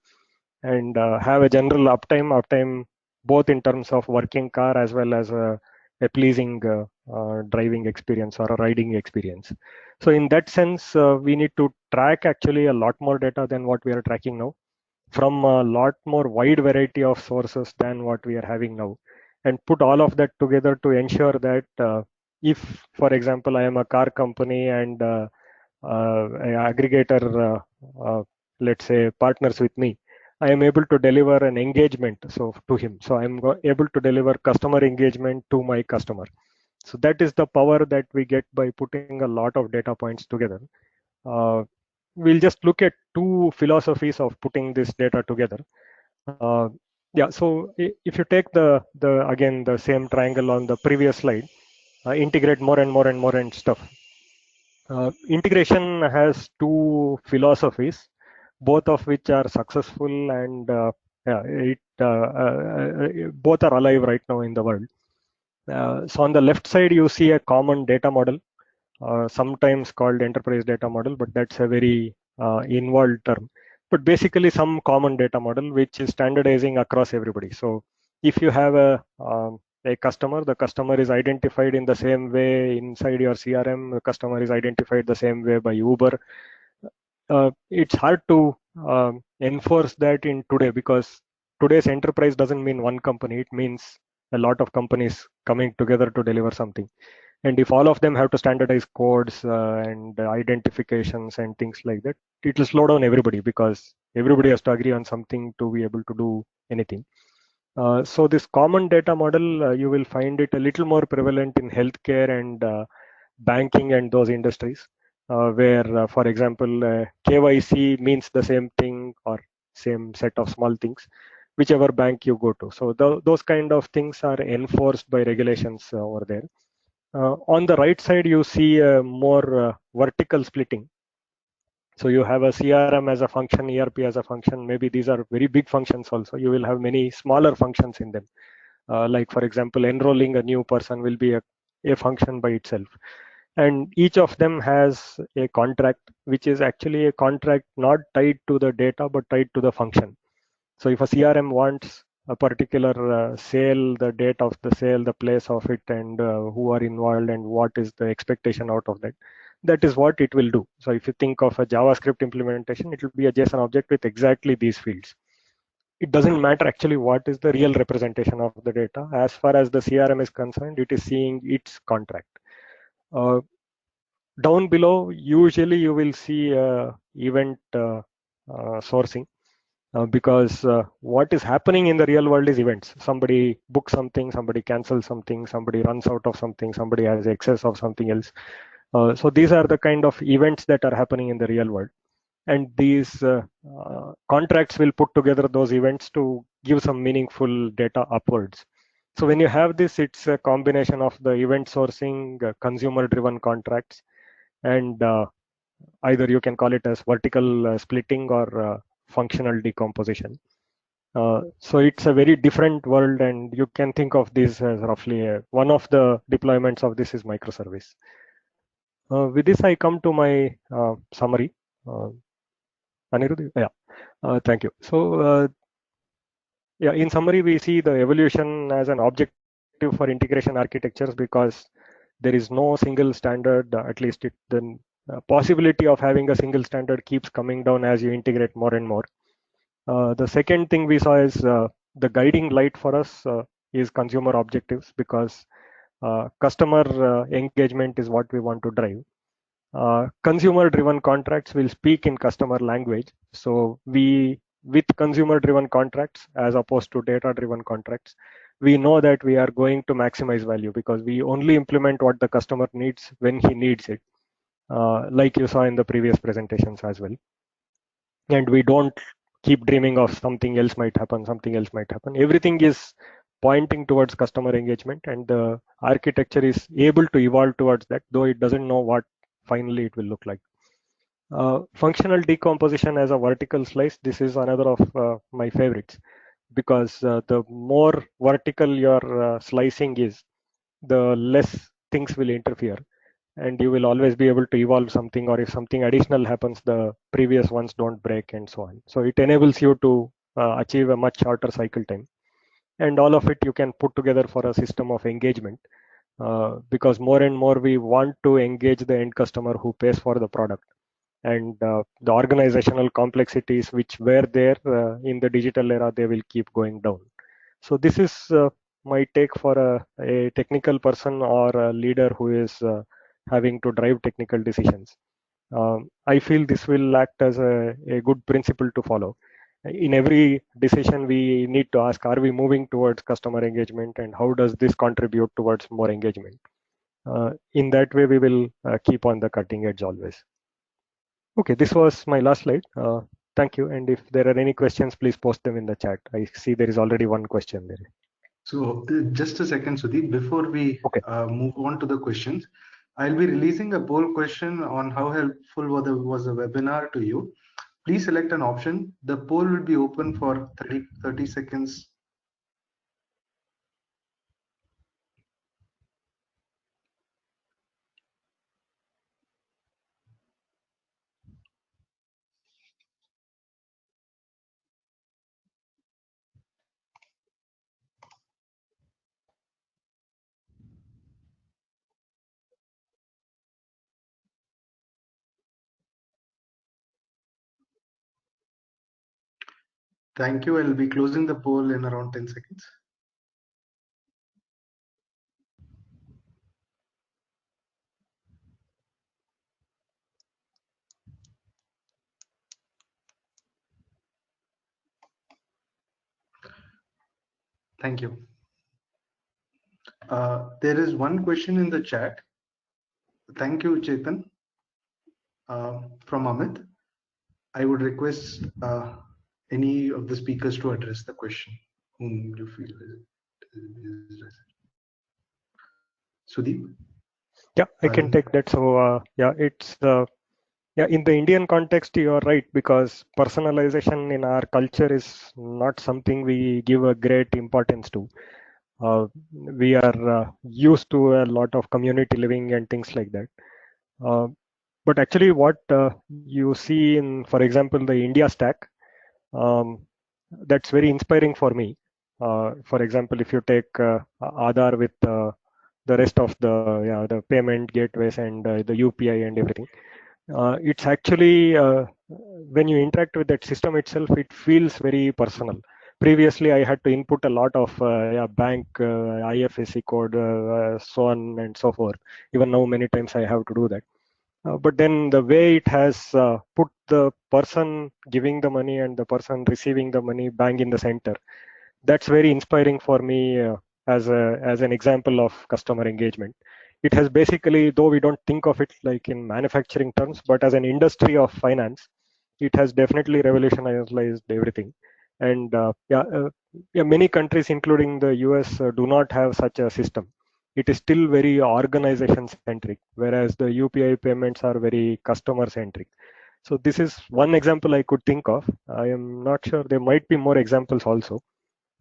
and have a general uptime. both in terms of working car as well as a pleasing driving experience or a riding experience. So in that sense, we need to track actually a lot more data than what we are tracking now, from a lot more wide variety of sources than what we are having now, and put all of that together to ensure that if, for example, I am a car company and an aggregator, let's say, partners with me, I am able to deliver an engagement to him. So I'm able to deliver customer engagement to my customer. So that is the power that we get by putting a lot of data points together. We'll just look at two philosophies of putting this data together. Yeah, so if you take again the same triangle on the previous slide, integrate more and more and more and stuff. Integration has two philosophies, both of which are successful, and both are alive right now in the world. So on the left side, you see a common data model, sometimes called enterprise data model, but that's a very involved term. But basically some common data model which is standardizing across everybody. So if you have a customer, the customer is identified in the same way inside your CRM, the customer is identified the same way by Uber. It's hard to enforce that in today, because today's enterprise doesn't mean one company, it means a lot of companies coming together to deliver something. And if all of them have to standardize codes and identifications and things like that, it will slow down everybody, because everybody has to agree on something to be able to do anything. So this common data model, you will find it a little more prevalent in healthcare and banking and those industries, where, for example, KYC means the same thing or same set of small things, whichever bank you go to. So those kind of things are enforced by regulations over there. On the right side, you see more vertical splitting. So you have a CRM as a function, ERP as a function. Maybe these are very big functions also. You will have many smaller functions in them. Like, for example, enrolling a new person will be a function by itself. And each of them has a contract, which is actually a contract not tied to the data, but tied to the function. So if a CRM wants a particular sale, the date of the sale, the place of it, and who are involved, and what is the expectation out of that, that is what it will do. So if you think of a JavaScript implementation, it will be a JSON object with exactly these fields. It doesn't matter actually what is the real representation of the data. As far as the CRM is concerned, it is seeing its contract. Down below, usually you will see event sourcing. Because what is happening in the real world is events. Somebody books something, somebody cancels something, somebody runs out of something, somebody has excess of something else. So these are the kind of events that are happening in the real world. And these contracts will put together those events to give some meaningful data upwards. So when you have this, it's a combination of the event sourcing, consumer-driven contracts, and either you can call it as vertical splitting or functional decomposition. So it's a very different world, and you can think of this as roughly one of the deployments of this is microservice. With this, I come to my summary. Anirudh, yeah, thank you. So yeah, in summary, we see the evolution as an objective for integration architectures, because there is no single standard. At least the possibility of having a single standard keeps coming down as you integrate more and more. The second thing we saw is the guiding light for us is consumer objectives, because customer engagement is what we want to drive. Consumer-driven contracts will speak in customer language. So with consumer-driven contracts as opposed to data-driven contracts, we know that we are going to maximize value, because we only implement what the customer needs when he needs it, like you saw in the previous presentations as well. And we don't keep dreaming of something else might happen, something else might happen. Everything is pointing towards customer engagement, and the architecture is able to evolve towards that, though it doesn't know what finally it will look like. Functional decomposition as a vertical slice, this is another of my favorites, because the more vertical your slicing is, the less things will interfere, and you will always be able to evolve something, or if something additional happens, the previous ones don't break, and so on. So it enables you to achieve a much shorter cycle time. and all of it you can put together for a system of engagement, because more and more we want to engage the end customer who pays for the product, and the organizational complexities which were there in the digital era, they will keep going down. So this is my take for a technical person or a leader who is having to drive technical decisions. I feel this will act as a good principle to follow. In every decision, we need to ask, are we moving towards customer engagement, and how does this contribute towards more engagement? In that way, we will keep on the cutting edge always. Okay, this was my last slide. Thank you. And if there are any questions, please post them in the chat. I see there is already one question there. So just a second, Sudeep, before we Okay. move on to the questions, I'll be releasing a poll question on how helpful was the webinar to you. Please select an option. The poll will be open for 30 seconds. Thank you. I'll be closing the poll in around 10 seconds. Thank you. There is one question in the chat. Thank you, Chetan, from Amit. I would request any of the speakers to address the question whom you feel is Sudeep? Yeah, I can take that. So yeah, it's yeah, in the Indian context, you are right, because personalization in our culture is not something we give a great importance to. We are used to a lot of community living and things like that. But actually, what you see in, for example, the India stack, that's very inspiring for me. For example, if you take Aadhaar with the rest of the payment gateways and the UPI and everything, it's actually when you interact with that system itself, it feels very personal. Previously, I had to input a lot of bank IFSC code, so on and so forth. Even now, many times I have to do that. But then the way it has put the person giving the money and the person receiving the money bang in the center, that's very inspiring for me as an example of customer engagement. It has basically, though we don't think of it like in manufacturing terms, but as an industry of finance, it has definitely revolutionized everything. And many countries, including the US, do not have such a system. It is still very organization centric, whereas the UPI payments are very customer centric. So this is one example I could think of. I am not sure, there might be more examples also.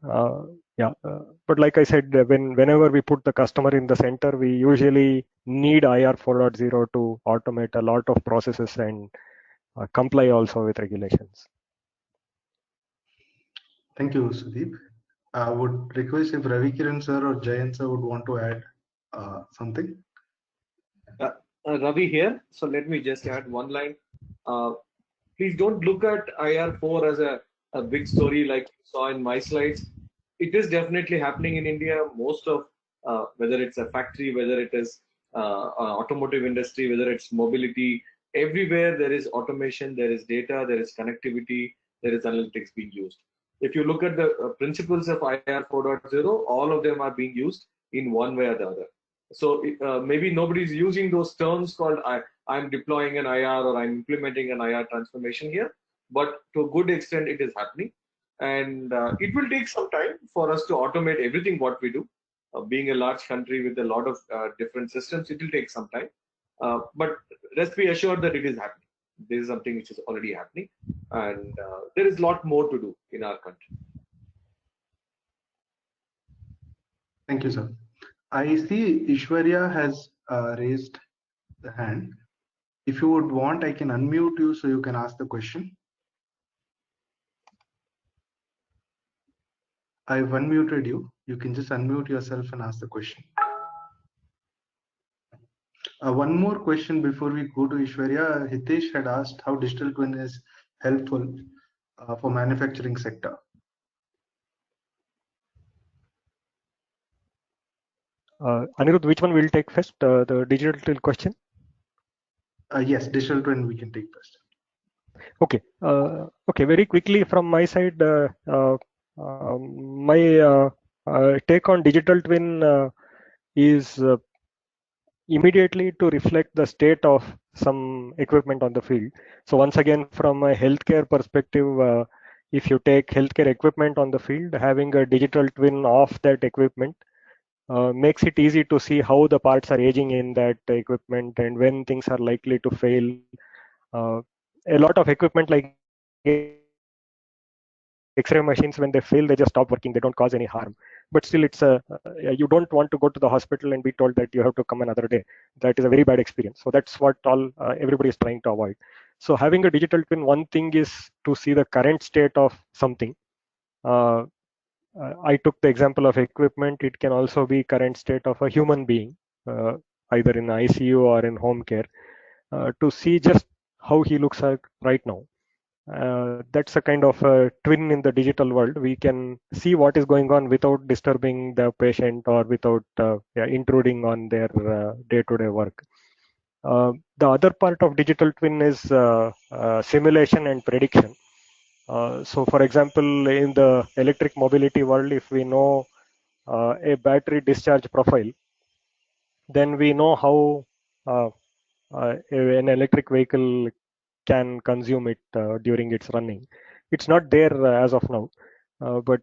But like I said, whenever we put the customer in the center, we usually need IR 4.0 to automate a lot of processes and comply also with regulations. Thank you, Sudeep. I would request if Ravikiran sir or Jayanth sir would want to add something. Ravi here. So let me just add one line. Please don't look at IR4 as a big story like you saw in my slides. It is definitely happening in India. Most of, whether it's a factory, whether it is automotive industry, whether it's mobility, everywhere there is automation, there is data, there is connectivity, there is analytics being used. If you look at the principles of IR 4.0, all of them are being used in one way or the other. So maybe nobody's using those terms called I'm deploying an IR or I'm implementing an IR transformation here, but to a good extent it is happening. And it will take some time for us to automate everything what we do. Being a large country with a lot of different systems, it will take some time. But rest be assured that it is happening. This is something which is already happening. And there is a lot more to do in our country. Thank you, sir. I see Ishwarya has raised the hand. If you would want, I can unmute you so you can ask the question. I've unmuted you. You can just unmute yourself and ask the question. One more question before we go to Ishwarya. Hitesh had asked how digital twin is helpful for manufacturing sector. Anirudh, which one will take first? The digital twin question? Yes, digital twin we can take first. Okay. Okay. Very quickly from my side, my take on digital twin is immediately to reflect the state of some equipment on the field. So once again, from a healthcare perspective, if you take healthcare equipment on the field, having a digital twin of that equipment makes it easy to see how the parts are aging in that equipment and when things are likely to fail. A lot of equipment like X-ray machines, when they fail, they just stop working. They don't cause any harm. But still, it's you don't want to go to the hospital and be told that you have to come another day. That is a very bad experience. So that's what everybody is trying to avoid. So having a digital twin, one thing is to see the current state of something. I took the example of equipment. It can also be current state of a human being, either in ICU or in home care, to see just how he looks like right now. That's a kind of a twin in the digital world. We can see what is going on without disturbing the patient or without intruding on their day-to-day work. The other part of digital twin is simulation and prediction. So for example, in the electric mobility world, if we know a battery discharge profile, then we know how an electric vehicle can consume it during its running. It's not there as of now, but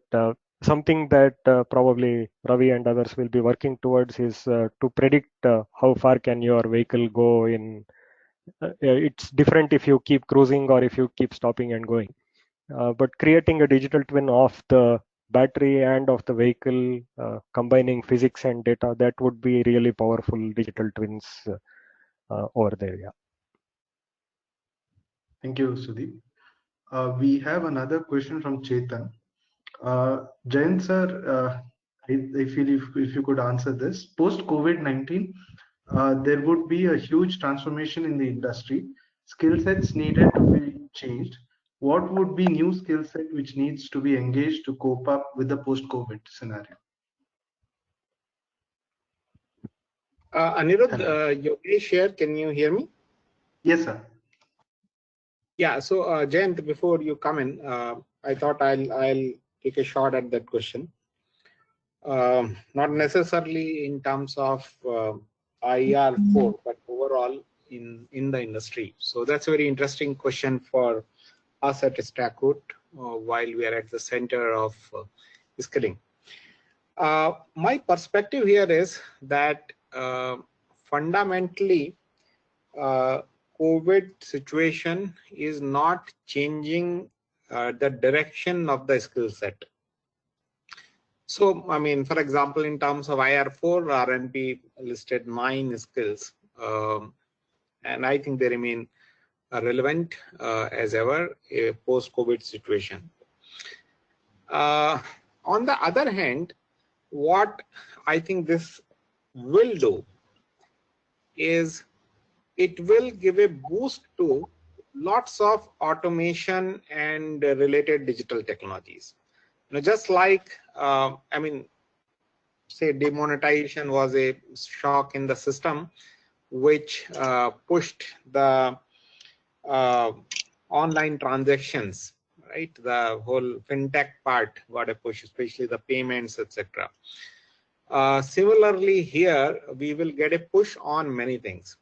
something that probably Ravi and others will be working towards is to predict how far can your vehicle go in. It's different if you keep cruising or if you keep stopping and going. But creating a digital twin of the battery and of the vehicle, combining physics and data, that would be really powerful digital twins over there. Yeah. Thank you, Sudeep. We have another question from Chetan. Jayanth sir, I feel if you could answer this. Post COVID-19, there would be a huge transformation in the industry. Skill sets needed to be changed. What would be new skill set which needs to be engaged to cope up with the post-COVID scenario? Anirudh, Yogesh here. Can you hear me? Yes, sir. Yeah. So, Jayanth, before you come in, I thought I'll take a shot at that question. Not necessarily in terms of IR4, but overall in the industry. So that's a very interesting question for us at StackRoute while we are at the center of skilling. My perspective here is that fundamentally, COVID situation is not changing the direction of the skill set. So, I mean, for example, in terms of IR4, RNP listed 9 skills, and I think they remain relevant as ever a post-COVID situation. On the other hand, what I think this will do is it will give a boost to lots of automation and related digital technologies. Now, just like, I mean, say demonetization was a shock in the system, which pushed the online transactions, right? The whole fintech part got a push, especially the payments, etc. Similarly, here we will get a push on many things.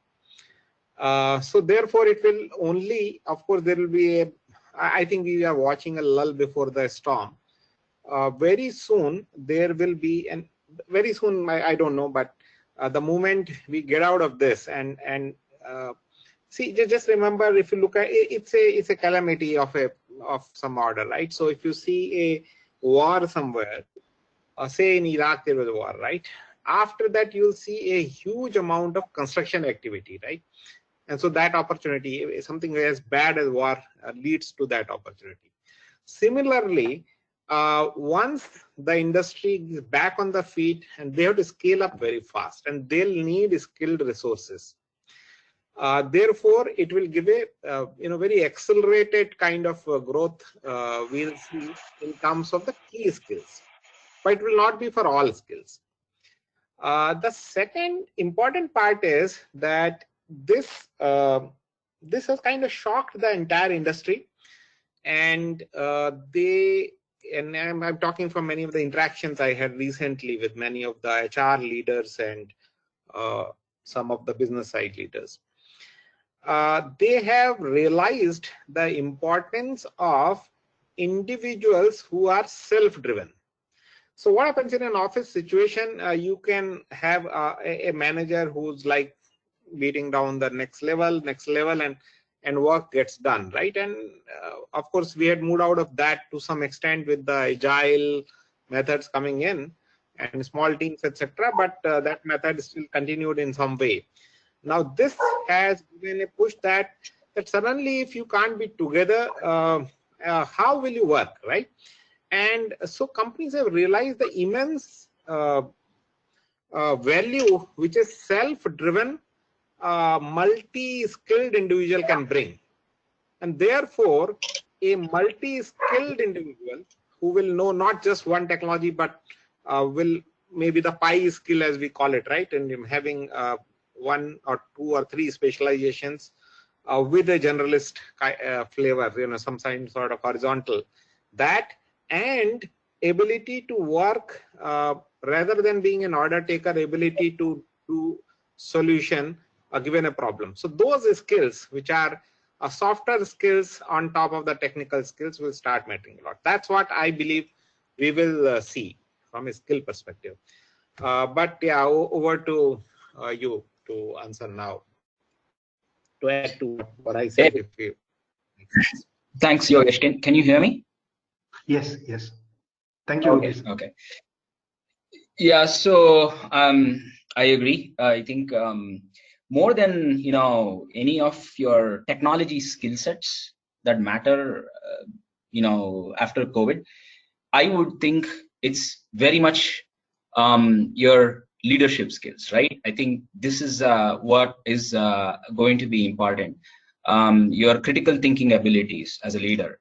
So therefore, it will only, of course, there will be a, I think we are watching a lull before the storm. Very soon there will be, and very soon, I don't know, but the moment we get out of this and see, just remember, if you look at it, it's a calamity of some order, right? So if you see a war somewhere, say in Iraq there was a war, right? After that, you'll see a huge amount of construction activity, right? And so that opportunity, something as bad as war, leads to that opportunity. Similarly, once the industry is back on the feet, and they have to scale up very fast, and they'll need skilled resources. Therefore, it will give a very accelerated kind of growth we'll see in terms of the key skills, but it will not be for all skills. The second important part is that this has kind of shocked the entire industry, and I'm talking from many of the interactions I had recently with many of the HR leaders and some of the business side leaders. They have realized the importance of individuals who are self-driven. So what happens in an office situation, you can have a manager who's like beating down the next level, and work gets done, right? And of course, we had moved out of that to some extent with the agile methods coming in and small teams, etc. But that method is still continued in some way. Now, this has given a push that suddenly, if you can't be together, how will you work, right? And so companies have realized the immense value which is self-driven, multi-skilled individual can bring. And therefore, a multi-skilled individual who will know not just one technology, but will maybe the PI skill, as we call it, right? And having one or two or three specializations with a generalist flavor, some sort of horizontal, that and ability to work rather than being an order taker, ability to do solution given a problem. So those skills, which are softer skills on top of the technical skills, will start mattering a lot. That's what I believe we will see from a skill perspective. But yeah, over to you to answer now, to add to what I said. If you Thanks, Yogesh. Can you hear me? Yes, yes. Thank you. Okay. Okay. Yeah. So I agree. I think more than any of your technology skill sets that matter, after COVID, I would think it's very much your leadership skills, right? I think this is what is going to be important. Your critical thinking abilities as a leader.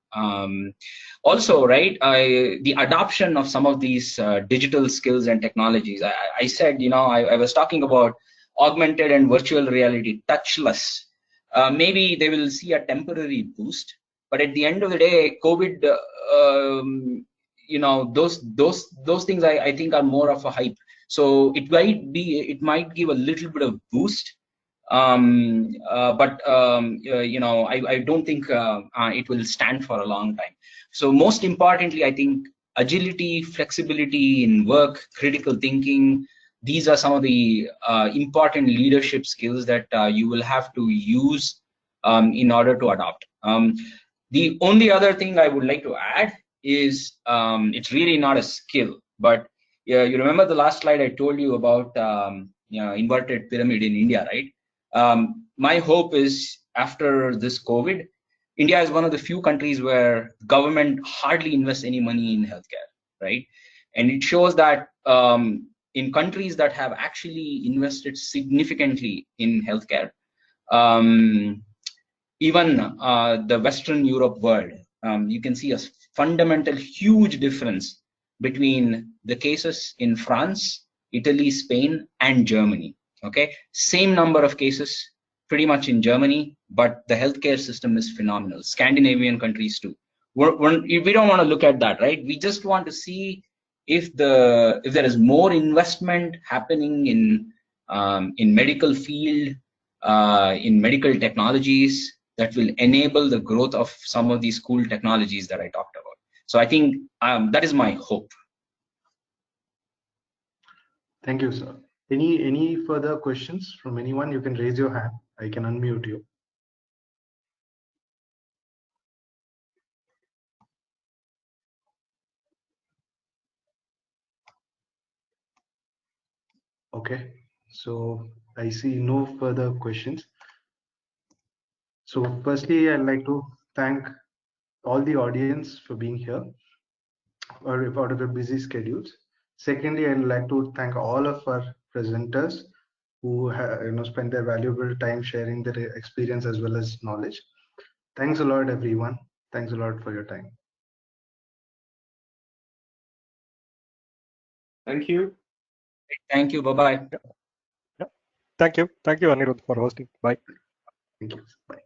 Also, right, the adoption of some of these digital skills and technologies. I said, I was talking about augmented and virtual reality, touchless. Maybe they will see a temporary boost, but at the end of the day, COVID, those things I think are more of a hype. So it might give a little bit of boost. But I don't think it will stand for a long time. So most importantly, I think agility, flexibility in work, critical thinking, these are some of the important leadership skills that you will have to use in order to adopt. The only other thing I would like to add is it's really not a skill, but you remember the last slide I told you about inverted pyramid in India, right? My hope is after this COVID, India is one of the few countries where government hardly invests any money in healthcare, right? And it shows that in countries that have actually invested significantly in healthcare, even the Western Europe world, you can see a fundamental huge difference between the cases in France, Italy, Spain, and Germany. Okay, same number of cases pretty much in Germany, but the healthcare system is phenomenal. Scandinavian countries too. We don't want to look at that, right? We just want to see if there is more investment happening in medical field, in medical technologies that will enable the growth of some of these cool technologies that I talked about. So I think that is my hope. Thank you, sir. Any further questions from anyone? You can raise your hand. I can unmute you. Okay, so I see no further questions. So firstly, I'd like to thank all the audience for being here. out of your busy schedules. Secondly, I'd like to thank all of our presenters who have, spent their valuable time sharing their experience as well as knowledge. Thanks a lot, everyone. Thanks a lot for your time. Thank you. Thank you. Bye-bye. Yeah. Thank you. Thank you, Anirudh, for hosting. Bye. Thank you. Bye.